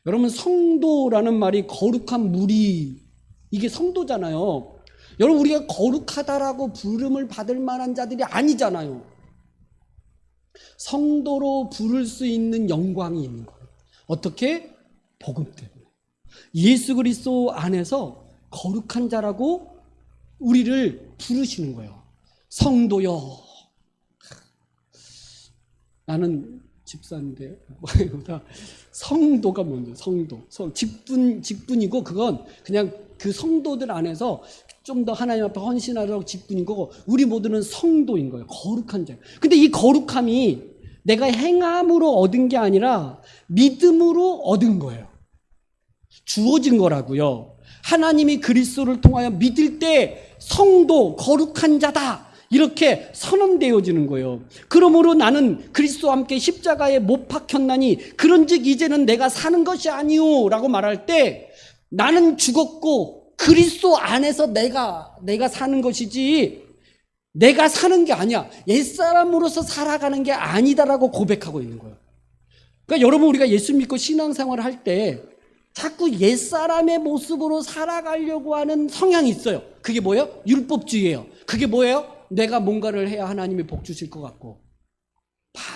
여러분, 성도라는 말이 거룩한 무리, 이게 성도잖아요. 여러분, 우리가 거룩하다라고 부름을 받을 만한 자들이 아니잖아요. 성도로 부를 수 있는 영광이 있는 거예요. 어떻게? 복음 때문에. 예수 그리스도 안에서 거룩한 자라고 우리를 부르시는 거예요. 성도여. 나는 집사인데 뭐보다 성도가 뭔지, 직분이고 그건 그냥 그 성도들 안에서 좀 더 하나님 앞에 헌신하도록 직분인 거고, 우리 모두는 성도인 거예요. 거룩한 자. 근데 이 거룩함이 내가 행함으로 얻은 게 아니라 믿음으로 얻은 거예요. 주어진 거라고요. 하나님이 그리스도를 통하여 믿을 때 성도, 거룩한 자다, 이렇게 선언되어지는 거예요. 그러므로 나는 그리스도와 함께 십자가에 못 박혔나니 그런즉 이제는 내가 사는 것이 아니오 라고 말할 때, 나는 죽었고 그리스도 안에서 내가 사는 것이지 내가 사는 게 아니야, 옛사람으로서 살아가는 게 아니다라고 고백하고 있는 거예요. 그러니까 여러분, 우리가 예수 믿고 신앙생활을 할 때 자꾸 옛사람의 모습으로 살아가려고 하는 성향이 있어요. 그게 뭐예요? 율법주의예요. 그게 뭐예요? 내가 뭔가를 해야 하나님이 복 주실 것 같고,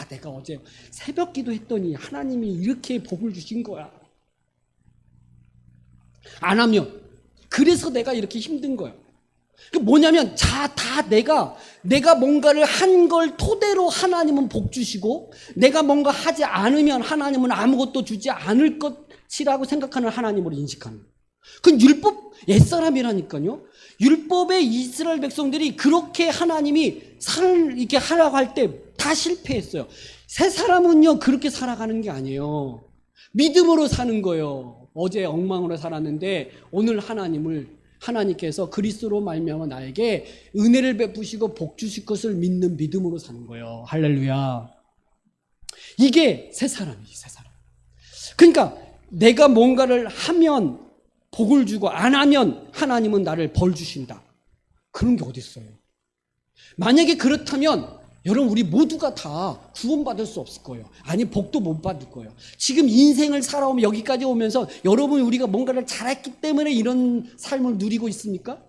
내가 어제 새벽 기도했더니 하나님이 이렇게 복을 주신 거야. 안 하면 그래서 내가 이렇게 힘든 거예요. 그 뭐냐면 다 내가 뭔가를 한 걸 토대로 하나님은 복 주시고, 내가 뭔가 하지 않으면 하나님은 아무것도 주지 않을 것이라고 생각하는 하나님으로 인식하는 거예요. 그건 율법 옛사람이라니까요. 율법의 이스라엘 백성들이 그렇게 하나님이 이렇게 하라고 할 때 다 실패했어요. 새 사람은요 그렇게 살아가는 게 아니에요. 믿음으로 사는 거예요. 어제 엉망으로 살았는데 오늘 하나님께서 그리스도로 말미암아 나에게 은혜를 베푸시고 복 주실 것을 믿는 믿음으로 사는 거예요. 할렐루야. 이게 새 사람이에요. 새 사람. 그러니까 내가 뭔가를 하면 복을 주고 안 하면 하나님은 나를 벌 주신다. 그런 게 어디 있어요? 만약에 그렇다면 여러분, 우리 모두가 다 구원받을 수 없을 거예요. 아니, 복도 못 받을 거예요. 지금 인생을 살아오면 여기까지 오면서 여러분, 우리가 뭔가를 잘했기 때문에 이런 삶을 누리고 있습니까?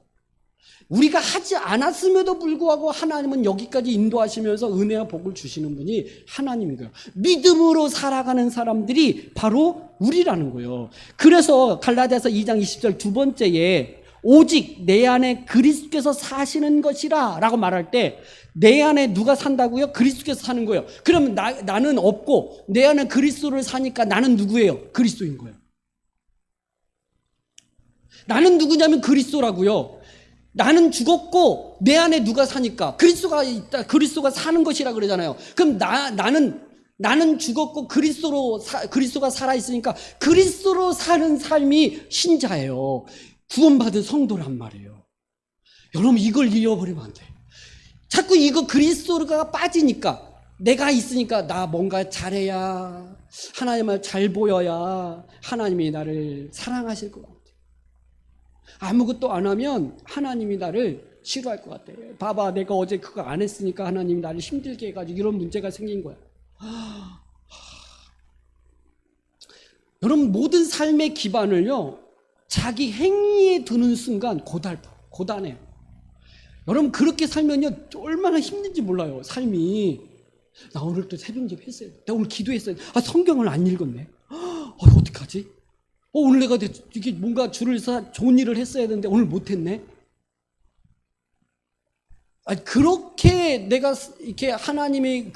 우리가 하지 않았음에도 불구하고 하나님은 여기까지 인도하시면서 은혜와 복을 주시는 분이 하나님인 거예요. 믿음으로 살아가는 사람들이 바로 우리라는 거예요. 그래서 갈라디아서 2장 20절 두 번째에 오직 내 안에 그리스도께서 사시는 것이라 라고 말할 때, 내 안에 누가 산다고요? 그리스도께서 사는 거예요. 그러면 나는 없고 내 안에 그리스도를 사니까 나는 누구예요? 그리스도인 거예요. 나는 누구냐면 그리스도라고요. 나는 죽었고 내 안에 누가 사니까 그리스도가 있다, 그리스도가 사는 것이라 그러잖아요. 그럼 나는 죽었고 그리스도가 살아 있으니까 그리스도로 사는 삶이 신자예요. 구원받은 성도란 말이에요. 여러분, 이걸 잃어버리면 안 돼요. 자꾸 이거 그리스도가 빠지니까, 내가 있으니까 나 뭔가 잘해야, 하나님을 잘 보여야 하나님이 나를 사랑하실 것 같아요. 아무것도 안 하면 하나님이 나를 싫어할 것 같아요. 봐봐, 내가 어제 그거 안 했으니까 하나님이 나를 힘들게 해가지고 이런 문제가 생긴 거야. 여러분, 모든 삶의 기반을요 자기 행위에 두는 순간 고단해요. 여러분, 그렇게 살면요 얼마나 힘든지 몰라요. 삶이. 나 오늘 또 새벽 예배 했어요. 나 오늘 기도했어요. 성경을 안 읽었네. 어떡하지? 오늘 내가 이게 뭔가 좋은 일을 했어야 되는데 오늘 못했네. 그렇게 내가 이렇게 하나님이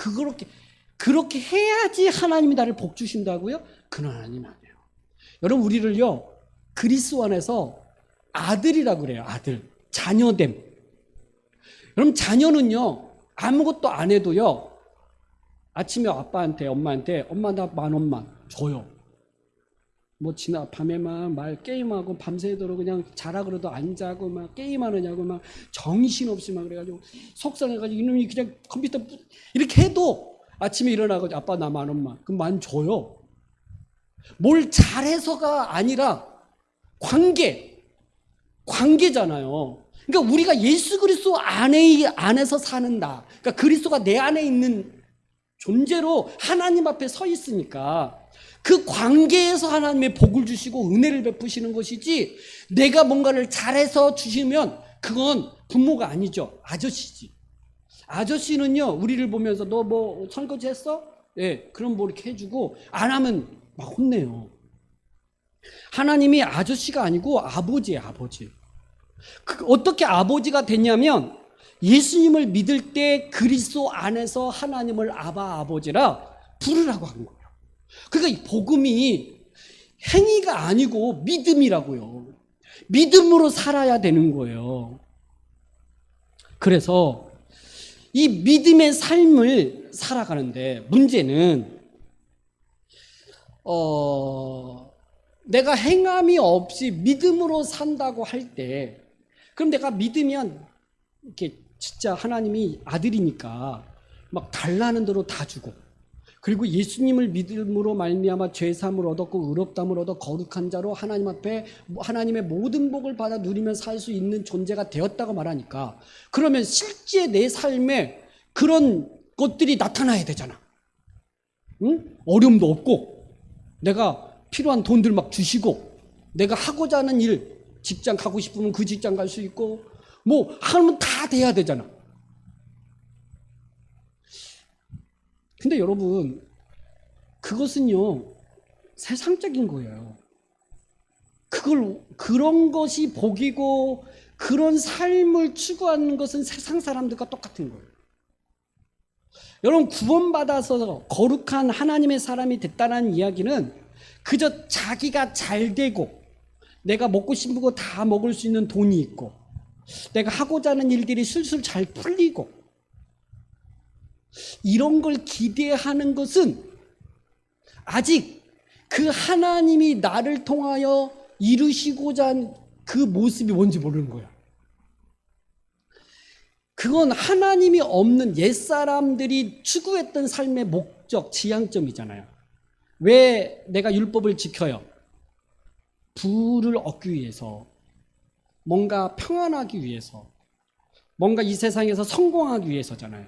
그렇게 해야지 하나님이 나를 복 주신다고요? 그건 아니면 안 돼요. 여러분, 우리를요 그리스도 안에서 아들이라고 그래요. 아들, 자녀됨. 여러분, 자녀는요 아무것도 안 해도요 아침에 아빠한테, 엄마한테, 엄마 나 10,000원만 줘요. 밤에만 게임하고 밤새도록 그냥 자라 그래도 안 자고 막 게임하느냐고 막 정신없이 막 그래가지고 속상해가지고 이놈이 그냥 컴퓨터 이렇게 해도 아침에 일어나고 아빠 나 10,000원만, 그럼 10,000원 줘요. 뭘 잘해서가 아니라 관계잖아요. 그러니까 우리가 예수 그리스도 안에서 사는다. 그러니까 그리스도가 내 안에 있는 존재로 하나님 앞에 서 있으니까 그 관계에서 하나님의 복을 주시고 은혜를 베푸시는 것이지, 내가 뭔가를 잘해서 주시면 그건 부모가 아니죠. 아저씨지. 아저씨는요 우리를 보면서 너 뭐 설거지 했어? 예, 그럼 뭐 이렇게 해주고, 안 하면 막 혼내요. 하나님이 아저씨가 아니고 아버지예요. 아버지. 어떻게 아버지가 됐냐면, 예수님을 믿을 때 그리스도 안에서 하나님을 아바 아버지라 부르라고 한 거예요. 그러니까 이 복음이 행위가 아니고 믿음이라고요. 믿음으로 살아야 되는 거예요. 그래서 이 믿음의 삶을 살아가는데 문제는 내가 행함이 없이 믿음으로 산다고 할 때, 그럼 내가 믿으면 이렇게 진짜 하나님이 아들이니까 막 달라는 대로 다 주고, 그리고 예수님을 믿음으로 말미암아 죄사함을 얻었고 의롭다함을 얻어 거룩한 자로 하나님 앞에 하나님의 모든 복을 받아 누리며 살 수 있는 존재가 되었다고 말하니까, 그러면 실제 내 삶에 그런 것들이 나타나야 되잖아. 응? 어려움도 없고, 내가 필요한 돈들 막 주시고, 내가 하고자 하는 일, 직장 가고 싶으면 그 직장 갈 수 있고, 뭐 하면 다 돼야 되잖아. 근데 여러분, 그것은요, 세상적인 거예요. 그런 것이 복이고, 그런 삶을 추구하는 것은 세상 사람들과 똑같은 거예요. 여러분, 구원받아서 거룩한 하나님의 사람이 됐다는 이야기는 그저 자기가 잘 되고, 내가 먹고 싶은 거 다 먹을 수 있는 돈이 있고, 내가 하고자 하는 일들이 술술 잘 풀리고, 이런 걸 기대하는 것은 아직 그 하나님이 나를 통하여 이루시고자 한 그 모습이 뭔지 모르는 거야. 그건 하나님이 없는 옛사람들이 추구했던 삶의 목적, 지향점이잖아요. 왜 내가 율법을 지켜요? 부를 얻기 위해서, 뭔가 평안하기 위해서, 뭔가 이 세상에서 성공하기 위해서잖아요.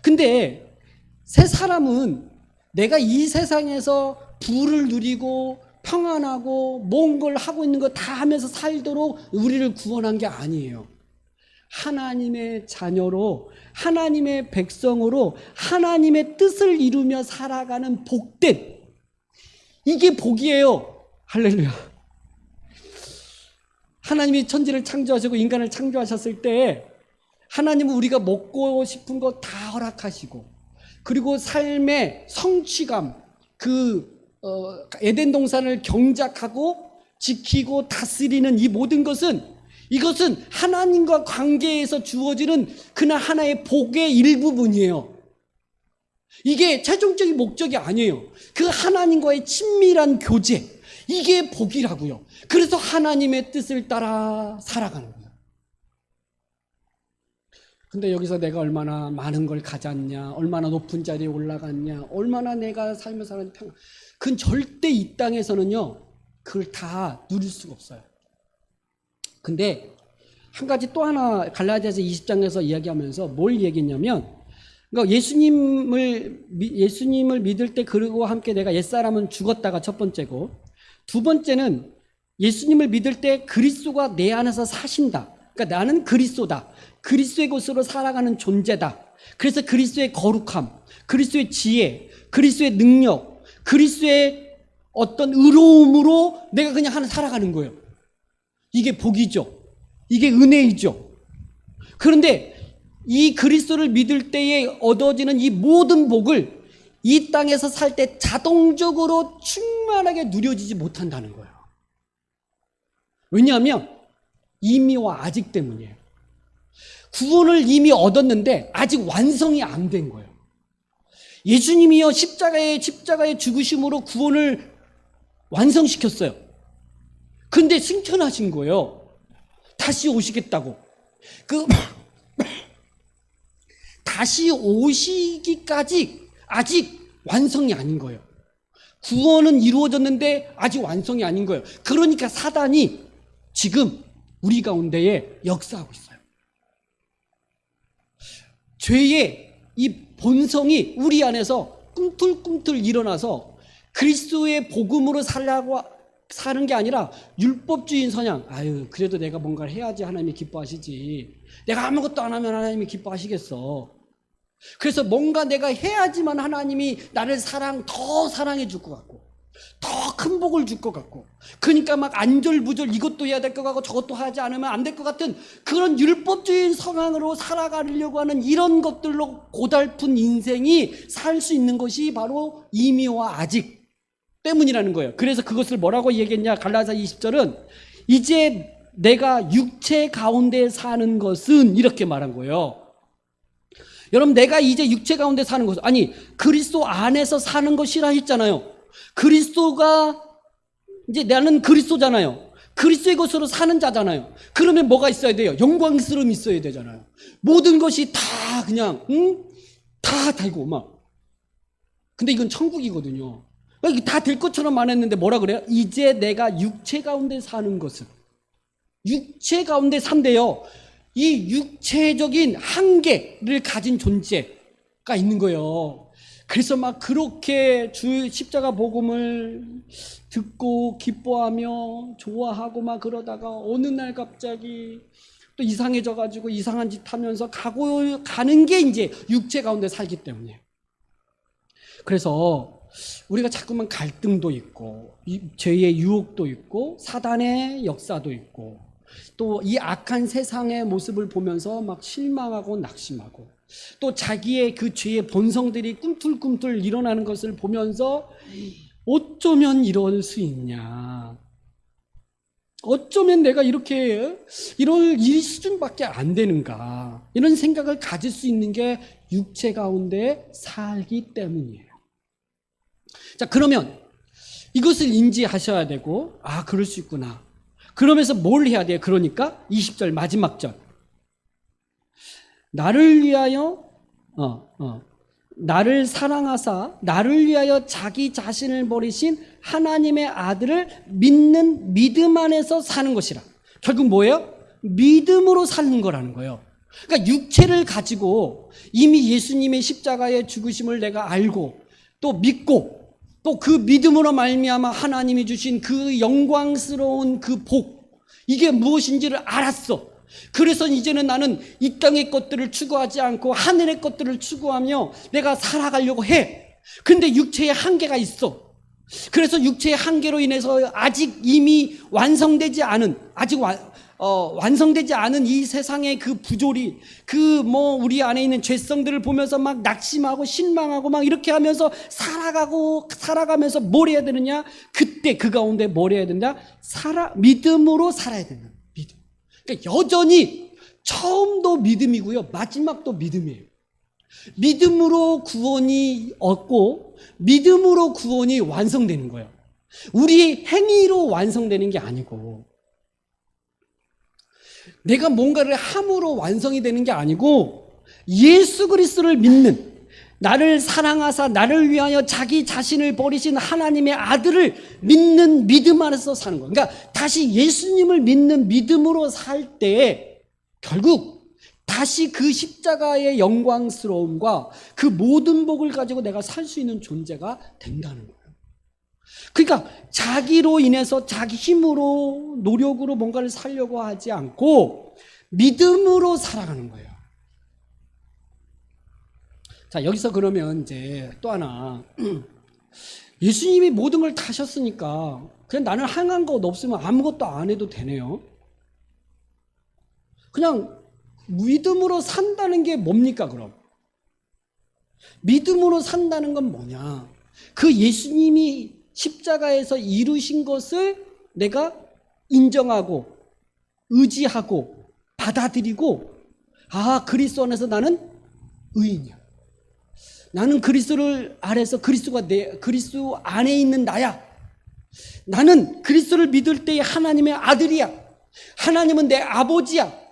근데 새 사람은 내가 이 세상에서 부를 누리고 평안하고 뭔 걸 하고 있는 거 다 하면서 살도록 우리를 구원한 게 아니에요. 하나님의 자녀로, 하나님의 백성으로 하나님의 뜻을 이루며 살아가는 복된, 이게 복이에요. 할렐루야. 하나님이 천지를 창조하시고 인간을 창조하셨을 때 하나님은 우리가 먹고 싶은 거 다 허락하시고, 그리고 삶의 성취감, 에덴 동산을 경작하고 지키고 다스리는 이 모든 것은, 이것은 하나님과 관계에서 주어지는 그냥 하나의 복의 일부분이에요. 이게 최종적인 목적이 아니에요. 그 하나님과의 친밀한 교제, 이게 복이라고요. 그래서 하나님의 뜻을 따라 살아가는 거예요. 근데 여기서 내가 얼마나 많은 걸 가졌냐, 얼마나 높은 자리에 올라갔냐, 얼마나 내가 살면서 사는 그건 절대 이 땅에서는요, 그걸 다 누릴 수가 없어요. 근데 한 가지 또 하나 갈라디아서 20장에서 이야기하면서 뭘 얘기했냐면, 그러니까 예수님을 믿을 때 그리고 함께 내가 옛사람은 죽었다가 첫 번째고, 두 번째는 예수님을 믿을 때 그리스도가 내 안에서 사신다. 그러니까 나는 그리스도다. 그리스도의 것으로 살아가는 존재다. 그래서 그리스도의 거룩함, 그리스도의 지혜, 그리스도의 능력, 그리스도의 어떤 의로움으로 내가 그냥 하나 살아가는 거예요. 이게 복이죠. 이게 은혜이죠. 그런데 이 그리스도를 믿을 때에 얻어지는 이 모든 복을 이 땅에서 살 때 자동적으로 충만하게 누려지지 못한다는 거예요. 왜냐하면 이미와 아직 때문이에요. 구원을 이미 얻었는데 아직 완성이 안 된 거예요. 예수님이요, 십자가의 죽으심으로 구원을 완성시켰어요. 근데 승천하신 거예요. 다시 오시겠다고. 다시 오시기까지 아직 완성이 아닌 거예요. 구원은 이루어졌는데 아직 완성이 아닌 거예요. 그러니까 사단이 지금 우리 가운데에 역사하고 있어요. 죄의 이 본성이 우리 안에서 꿈틀꿈틀 일어나서 그리스도의 복음으로 살려고 사는 게 아니라 율법주의인 성향, 그래도 내가 뭔가를 해야지 하나님이 기뻐하시지, 내가 아무것도 안 하면 하나님이 기뻐하시겠어. 그래서 뭔가 내가 해야지만 하나님이 나를 더 사랑해 줄 것 같고, 더 큰 복을 줄 것 같고, 그러니까 막 안절부절 이것도 해야 될 것 같고 저것도 하지 않으면 안 될 것 같은 그런 율법주의 성향으로 살아가려고 하는 이런 것들로 고달픈 인생이 살 수 있는 것이 바로 이미와 아직 때문이라는 거예요. 그래서 그것을 뭐라고 얘기했냐, 갈라디아 20절은 이제 내가 육체 가운데 사는 것은 이렇게 말한 거예요. 여러분, 내가 이제 육체 가운데 사는 것은, 아니 그리스도 안에서 사는 것이라 했잖아요. 그리스도가 이제 나는 그리스도잖아요. 그리스도의 것으로 사는 자잖아요. 그러면 뭐가 있어야 돼요? 영광스러움이 있어야 되잖아요. 모든 것이 다 그냥 다 되고 막. 근데 이건 천국이거든요. 다 될 것처럼 말했는데 뭐라 그래요? 이제 내가 육체 가운데 사는 것은, 육체 가운데 산대요. 이 육체적인 한계를 가진 존재가 있는 거예요. 그래서 막 그렇게 주 십자가 복음을 듣고 기뻐하며 좋아하고 막 그러다가 어느 날 갑자기 또 이상해져 가지고 이상한 짓 하면서 가는 게 이제 육체 가운데 살기 때문에. 그래서 우리가 자꾸만 갈등도 있고 죄의 유혹도 있고 사단의 역사도 있고 또 이 악한 세상의 모습을 보면서 막 실망하고 낙심하고 또 자기의 그 죄의 본성들이 꿈틀꿈틀 일어나는 것을 보면서 어쩌면 이럴 수 있냐, 어쩌면 내가 이렇게 이럴 이 수준밖에 안 되는가, 이런 생각을 가질 수 있는 게 육체 가운데 살기 때문이에요. 자, 그러면 이것을 인지하셔야 되고, 아, 그럴 수 있구나. 그러면서 뭘 해야 돼요? 그러니까 20절 마지막 절. 나를 위하여 나를 사랑하사 나를 위하여 자기 자신을 버리신 하나님의 아들을 믿는 믿음 안에서 사는 것이라. 결국 뭐예요? 믿음으로 사는 거라는 거예요. 그러니까 육체를 가지고 이미 예수님의 십자가의 죽으심을 내가 알고 또 믿고 또 그 믿음으로 말미암아 하나님이 주신 그 영광스러운 그 복, 이게 무엇인지를 알았어. 그래서 이제는 나는 이 땅의 것들을 추구하지 않고 하늘의 것들을 추구하며 내가 살아가려고 해. 근데 육체의 한계가 있어. 그래서 육체의 한계로 인해서 아직 이미 완성되지 않은, 완성되지 않은 이 세상의 그 부조리, 우리 안에 있는 죄성들을 보면서 막 낙심하고 실망하고 막 이렇게 하면서 살아가면서 뭘 해야 되느냐? 그때 그 가운데 뭘 해야 된다? 믿음으로 살아야 된다. 믿음. 그러니까 여전히 처음도 믿음이고요, 마지막도 믿음이에요. 믿음으로 구원이 얻고 믿음으로 구원이 완성되는 거예요. 우리 행위로 완성되는 게 아니고, 내가 뭔가를 함으로 완성이 되는 게 아니고, 예수 그리스도를 믿는, 나를 사랑하사 나를 위하여 자기 자신을 버리신 하나님의 아들을 믿는 믿음 안에서 사는 거예요. 그러니까 다시 예수님을 믿는 믿음으로 살 때 결국 다시 그 십자가의 영광스러움과 그 모든 복을 가지고 내가 살 수 있는 존재가 된다는 거예요. 그러니까 자기로 인해서 자기 힘으로 노력으로 뭔가를 살려고 하지 않고 믿음으로 살아가는 거예요. 자, 여기서 그러면 이제 또 하나, 예수님이 모든 걸 다 하셨으니까 그냥 나는 행한 것 없으면 아무것도 안 해도 되네요. 그냥 믿음으로 산다는 게 뭡니까 그럼? 믿음으로 산다는 건 뭐냐? 그 예수님이 십자가에서 이루신 것을 내가 인정하고 의지하고 받아들이고, 아, 그리스도 안에서 나는 의인이야. 나는 그리스도를 아래서 그리스도 안에 있는 나야. 나는 그리스도를 믿을 때의 하나님의 아들이야. 하나님은 내 아버지야.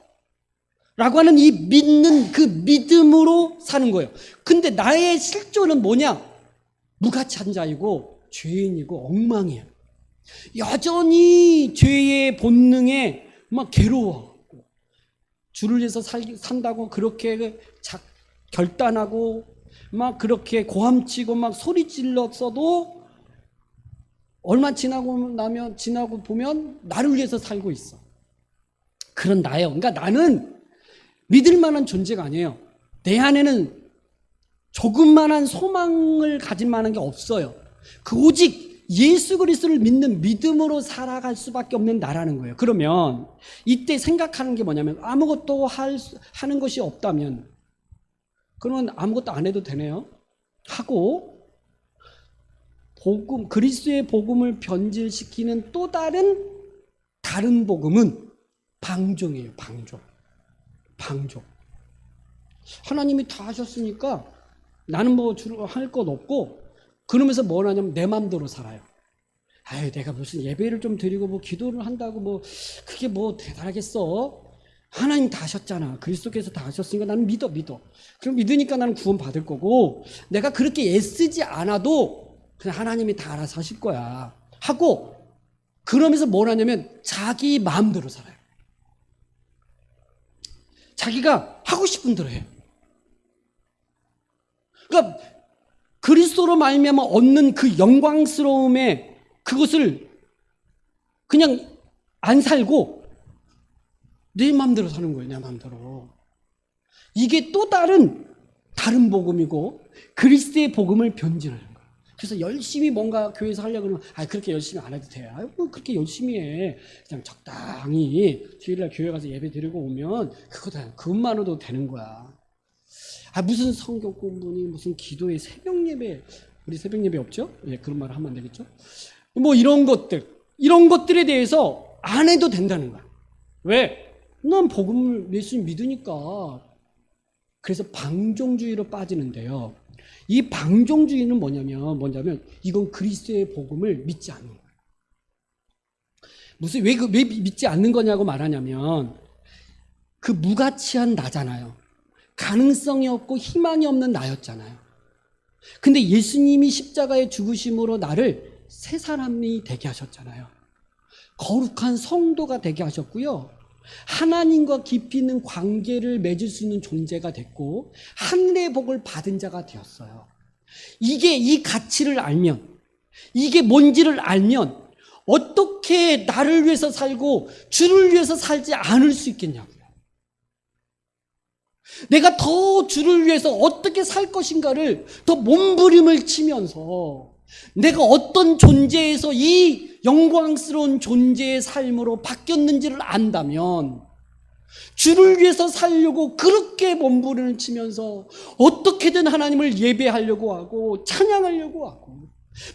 라고 하는 이 믿는 그 믿음으로 사는 거예요. 근데 나의 실존은 뭐냐? 무가치한 자이고 죄인이고 엉망이야. 여전히 죄의 본능에 막 괴로워하고 주를 위해서 산다고 그렇게 결단하고 막 그렇게 고함치고 막 소리 질렀어도 얼마 지나고 보면 나를 위해서 살고 있어. 그런 나예요. 그러니까 나는 믿을 만한 존재가 아니에요. 내 안에는 조금만한 소망을 가질 만한 게 없어요. 오직 예수 그리스도를 믿는 믿음으로 살아갈 수밖에 없는 나라는 거예요. 그러면 이때 생각하는 게 뭐냐면, 아무것도 하는 것이 없다면 그러면 아무것도 안 해도 되네요. 하고 그리스도의 복음을 변질시키는 또 다른 다른 복음은 방종이에요. 방종. 하나님이 다 하셨으니까 나는 뭐 주로 할 것 없고, 그러면서 뭘 하냐면 내 마음대로 살아요. 아유, 내가 무슨 예배를 좀 드리고 뭐 기도를 한다고 뭐 그게 뭐 대단하겠어? 하나님 다 하셨잖아. 그리스도께서 다 하셨으니까 나는 믿어. 그럼 믿으니까 나는 구원 받을 거고, 내가 그렇게 애쓰지 않아도 그냥 하나님이 다 알아서 하실 거야 하고, 그러면서 뭘 하냐면 자기 마음대로 살아요. 자기가 하고 싶은 대로 해요. 그러니까 그리스도로 말미암아 얻는 그 영광스러움에 그것을 그냥 안 살고 내 마음대로 사는 거예요. 내 마음대로. 이게 또 다른 복음이고 그리스도의 복음을 변질하는 거예요. 그래서 열심히 뭔가 교회에서 하려고 그러면 그렇게 열심히 안 해도 돼. 뭐 그렇게 열심히 해. 그냥 적당히 주일날 교회 가서 예배 드리고 오면 그것만으로도 되는 거야. 무슨 성경 공부니 무슨 기도의 새벽 예배, 우리 새벽 예배 없죠? 예, 그런 말을 하면 안 되겠죠? 뭐 이런 것들에 대해서 안 해도 된다는 거야. 왜? 난 복음을 예수님 믿으니까. 그래서 방종주의로 빠지는데요. 이 방종주의는 뭐냐면 이건 그리스도의 복음을 믿지 않는 거예요. 왜 믿지 않는 거냐고 말하냐면 그 무가치한 나잖아요. 가능성이 없고 희망이 없는 나였잖아요. 근데 예수님이 십자가의 죽으심으로 나를 새 사람이 되게 하셨잖아요. 거룩한 성도가 되게 하셨고요. 하나님과 깊이 있는 관계를 맺을 수 있는 존재가 됐고 하늘의 복을 받은 자가 되었어요. 이 가치를 알면, 이게 뭔지를 알면 어떻게 나를 위해서 살고 주를 위해서 살지 않을 수 있겠냐고요. 내가 더 주를 위해서 어떻게 살 것인가를 더 몸부림을 치면서 내가 어떤 존재에서 이 영광스러운 존재의 삶으로 바뀌었는지를 안다면 주를 위해서 살려고 그렇게 몸부림을 치면서 어떻게든 하나님을 예배하려고 하고 찬양하려고 하고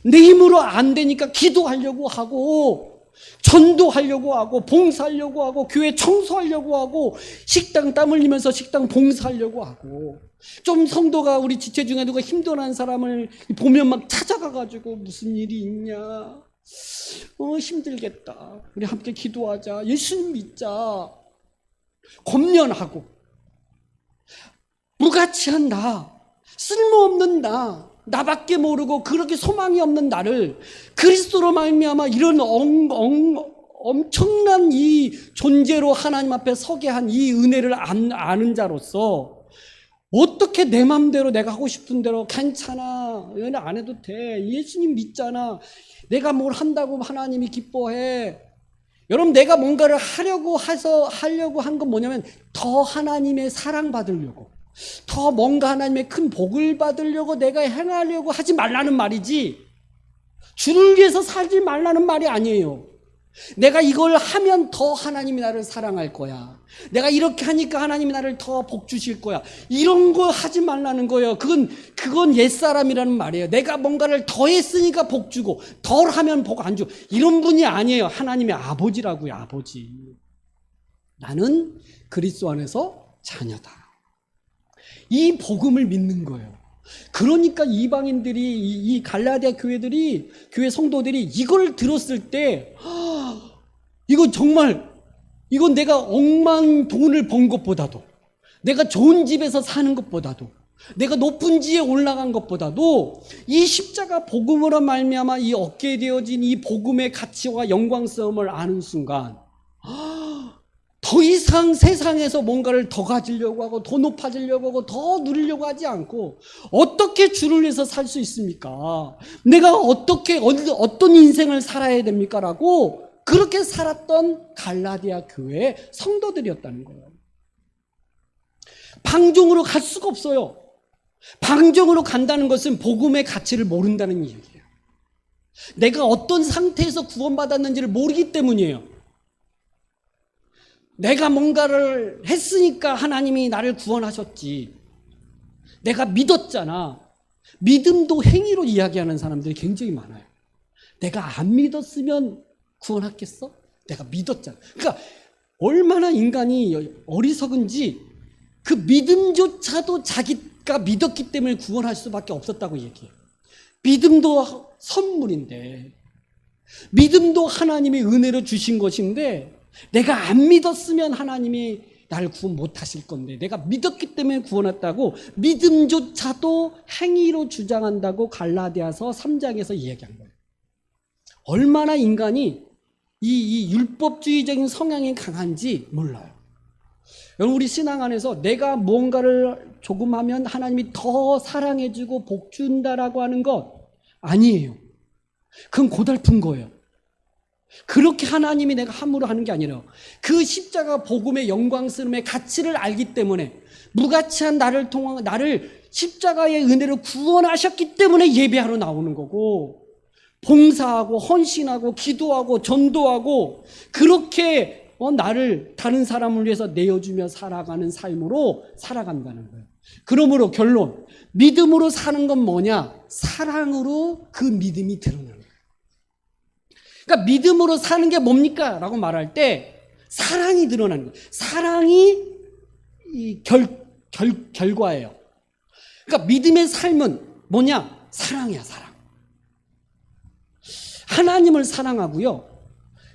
내 힘으로 안 되니까 기도하려고 하고 전도하려고 하고 봉사하려고 하고 교회 청소하려고 하고 식당 땀 흘리면서 식당 봉사하려고 하고 좀 성도가 우리 지체 중에 누가 힘들어하는 사람을 보면 막 찾아가가지고 무슨 일이 있냐, 힘들겠다, 우리 함께 기도하자, 예수님 믿자, 권면하고 무가치한 나, 쓸모없는 나밖에 모르고 그렇게 소망이 없는 나를 그리스도로 말미암아 이런 엄청난 이 존재로 하나님 앞에 서게 한 이 은혜를 아는 자로서 어떻게 내 마음대로 내가 하고 싶은 대로 괜찮아, 연애 안 해도 돼, 예수님 믿잖아, 내가 뭘 한다고 하나님이 기뻐해. 여러분, 내가 뭔가를 하려고 한 건 뭐냐면 더 하나님의 사랑받으려고, 더 뭔가 하나님의 큰 복을 받으려고 내가 행하려고 하지 말라는 말이지, 주를 위해서 살지 말라는 말이 아니에요. 내가 이걸 하면 더 하나님이 나를 사랑할 거야, 내가 이렇게 하니까 하나님이 나를 더 복 주실 거야, 이런 거 하지 말라는 거예요. 그건 옛사람이라는 말이에요. 내가 뭔가를 더 했으니까 복 주고 덜 하면 복 안 줘, 이런 분이 아니에요. 하나님의 아버지라고요. 아버지. 나는 그리스도 안에서 자녀다, 이 복음을 믿는 거예요. 그러니까 이방인들이, 이 갈라디아 교회 성도들이 이걸 들었을 때 이건 내가 억만 돈을 번 것보다도, 내가 좋은 집에서 사는 것보다도, 내가 높은 지에 올라간 것보다도 이 십자가 복음으로 말미암아 이 얻게 되어진 이 복음의 가치와 영광스러움을 아는 순간 더 이상 세상에서 뭔가를 더 가지려고 하고 더 높아지려고 하고 더 누리려고 하지 않고 어떻게 주를 위해서 살 수 있습니까? 내가 어떤 인생을 살아야 됩니까? 라고 그렇게 살았던 갈라디아 교회의 성도들이었다는 거예요. 방종으로 갈 수가 없어요. 방종으로 간다는 것은 복음의 가치를 모른다는 얘기예요. 내가 어떤 상태에서 구원받았는지를 모르기 때문이에요. 내가 뭔가를 했으니까 하나님이 나를 구원하셨지, 내가 믿었잖아. 믿음도 행위로 이야기하는 사람들이 굉장히 많아요. 내가 안 믿었으면 구원하겠어? 내가 믿었잖아. 그러니까 얼마나 인간이 어리석은지 그 믿음조차도 자기가 믿었기 때문에 구원할 수밖에 없었다고 얘기해요. 믿음도 선물인데, 믿음도 하나님이 은혜로 주신 것인데, 내가 안 믿었으면 하나님이 나를 구원 못 하실 건데, 내가 믿었기 때문에 구원했다고 믿음조차도 행위로 주장한다고 갈라디아서 3장에서 이야기한 거예요. 얼마나 인간이 이 율법주의적인 성향이 강한지 몰라요. 여러분, 우리 신앙 안에서 내가 뭔가를 조금 하면 하나님이 더 사랑해주고 복 준다라고 하는 것 아니에요. 그건 고달픈 거예요. 그렇게 하나님이 내가 함부로 하는 게 아니라 그 십자가 복음의 영광스러움의 가치를 알기 때문에 무가치한 나를 십자가의 은혜로 구원하셨기 때문에 예배하러 나오는 거고, 봉사하고 헌신하고 기도하고 전도하고 그렇게 나를 다른 사람을 위해서 내어주며 살아가는 삶으로 살아간다는 거예요. 그러므로 결론, 믿음으로 사는 건 뭐냐? 사랑으로 그 믿음이 드러나는 거예요. 그러니까 믿음으로 사는 게 뭡니까? 라고 말할 때 사랑이 드러나는 거예요. 사랑이 이 결과예요. 그러니까 믿음의 삶은 뭐냐? 사랑이야, 사랑. 하나님을 사랑하고요,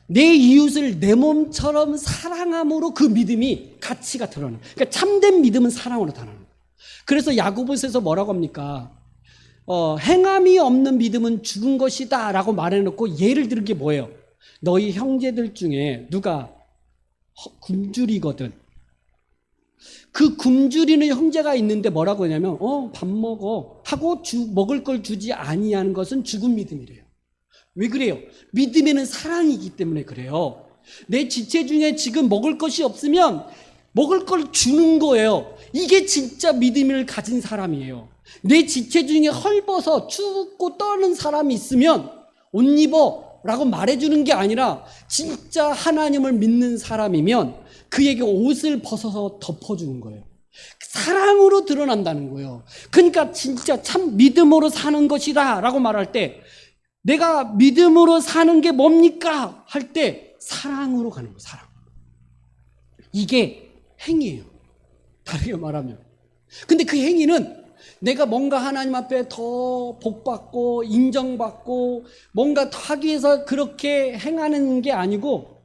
내 이웃을 내 몸처럼 사랑함으로 그 믿음이 가치가 드러나는 거예요. 그러니까 참된 믿음은 사랑으로 드러나는 거예요. 그래서 야고보서에서 뭐라고 합니까? 행함이 없는 믿음은 죽은 것이다 라고 말해놓고 예를 들은 게 뭐예요? 너희 형제들 중에 누가 굶주리거든, 그 굶주리는 형제가 있는데 뭐라고 하냐면 밥 먹어 하고 먹을 걸 주지 아니하는 것은 죽은 믿음이래요. 왜 그래요? 믿음에는 사랑이기 때문에 그래요. 내 지체 중에 지금 먹을 것이 없으면 먹을 걸 주는 거예요. 이게 진짜 믿음을 가진 사람이에요. 내 지체 중에 헐벗어 춥고 떠는 사람이 있으면 옷 입어 라고 말해주는 게 아니라 진짜 하나님을 믿는 사람이면 그에게 옷을 벗어서 덮어주는 거예요. 사랑으로 드러난다는 거예요. 그러니까 진짜 참 믿음으로 사는 것이다 라고 말할 때, 내가 믿음으로 사는 게 뭡니까? 할 때 사랑으로 가는 거예요. 사랑. 이게 행위예요. 다르게 말하면. 근데 그 행위는 내가 뭔가 하나님 앞에 더 복받고 인정받고 뭔가 더 하기 위해서 그렇게 행하는 게 아니고,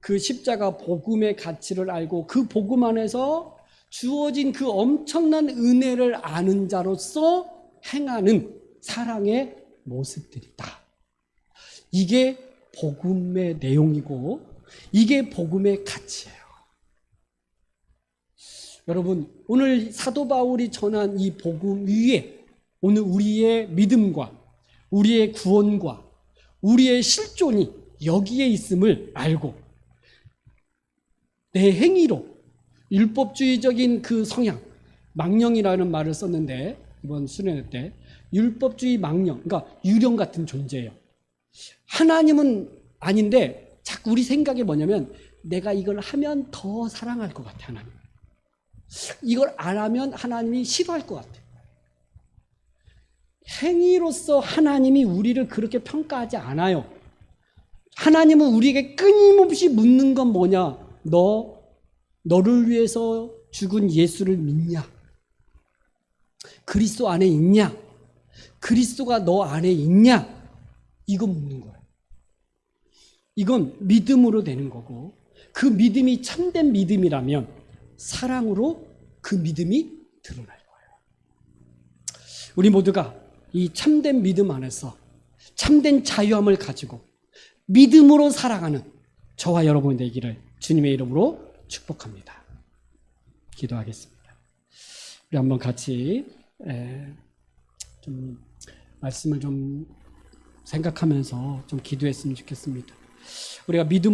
그 십자가 복음의 가치를 알고 그 복음 안에서 주어진 그 엄청난 은혜를 아는 자로서 행하는 사랑의 모습들이다. 이게 복음의 내용이고 이게 복음의 가치예요. 여러분, 오늘 사도 바울이 전한 이 복음 위에 오늘 우리의 믿음과 우리의 구원과 우리의 실존이 여기에 있음을 알고 내 행위로 율법주의적인 그 성향, 망령이라는 말을 썼는데 이번 수련회 때 율법주의 망령, 그러니까 유령 같은 존재예요. 하나님은 아닌데 자꾸 우리 생각이 뭐냐면 내가 이걸 하면 더 사랑할 것 같아, 하나님. 이걸 안 하면 하나님이 싫어할 것 같아. 행위로서 하나님이 우리를 그렇게 평가하지 않아요. 하나님은 우리에게 끊임없이 묻는 건 뭐냐? 너를 위해서 죽은 예수를 믿냐? 그리스도 안에 있냐? 그리스도가 너 안에 있냐? 이거 묻는 거예요. 이건 믿음으로 되는 거고, 그 믿음이 참된 믿음이라면 사랑으로 그 믿음이 드러날 거예요. 우리 모두가 이 참된 믿음 안에서 참된 자유함을 가지고 믿음으로 살아가는 저와 여러분이 되기를 주님의 이름으로 축복합니다. 기도하겠습니다. 우리 한번 같이 좀 말씀을 좀 생각하면서 좀 기도했으면 좋겠습니다. 우리가 믿음으로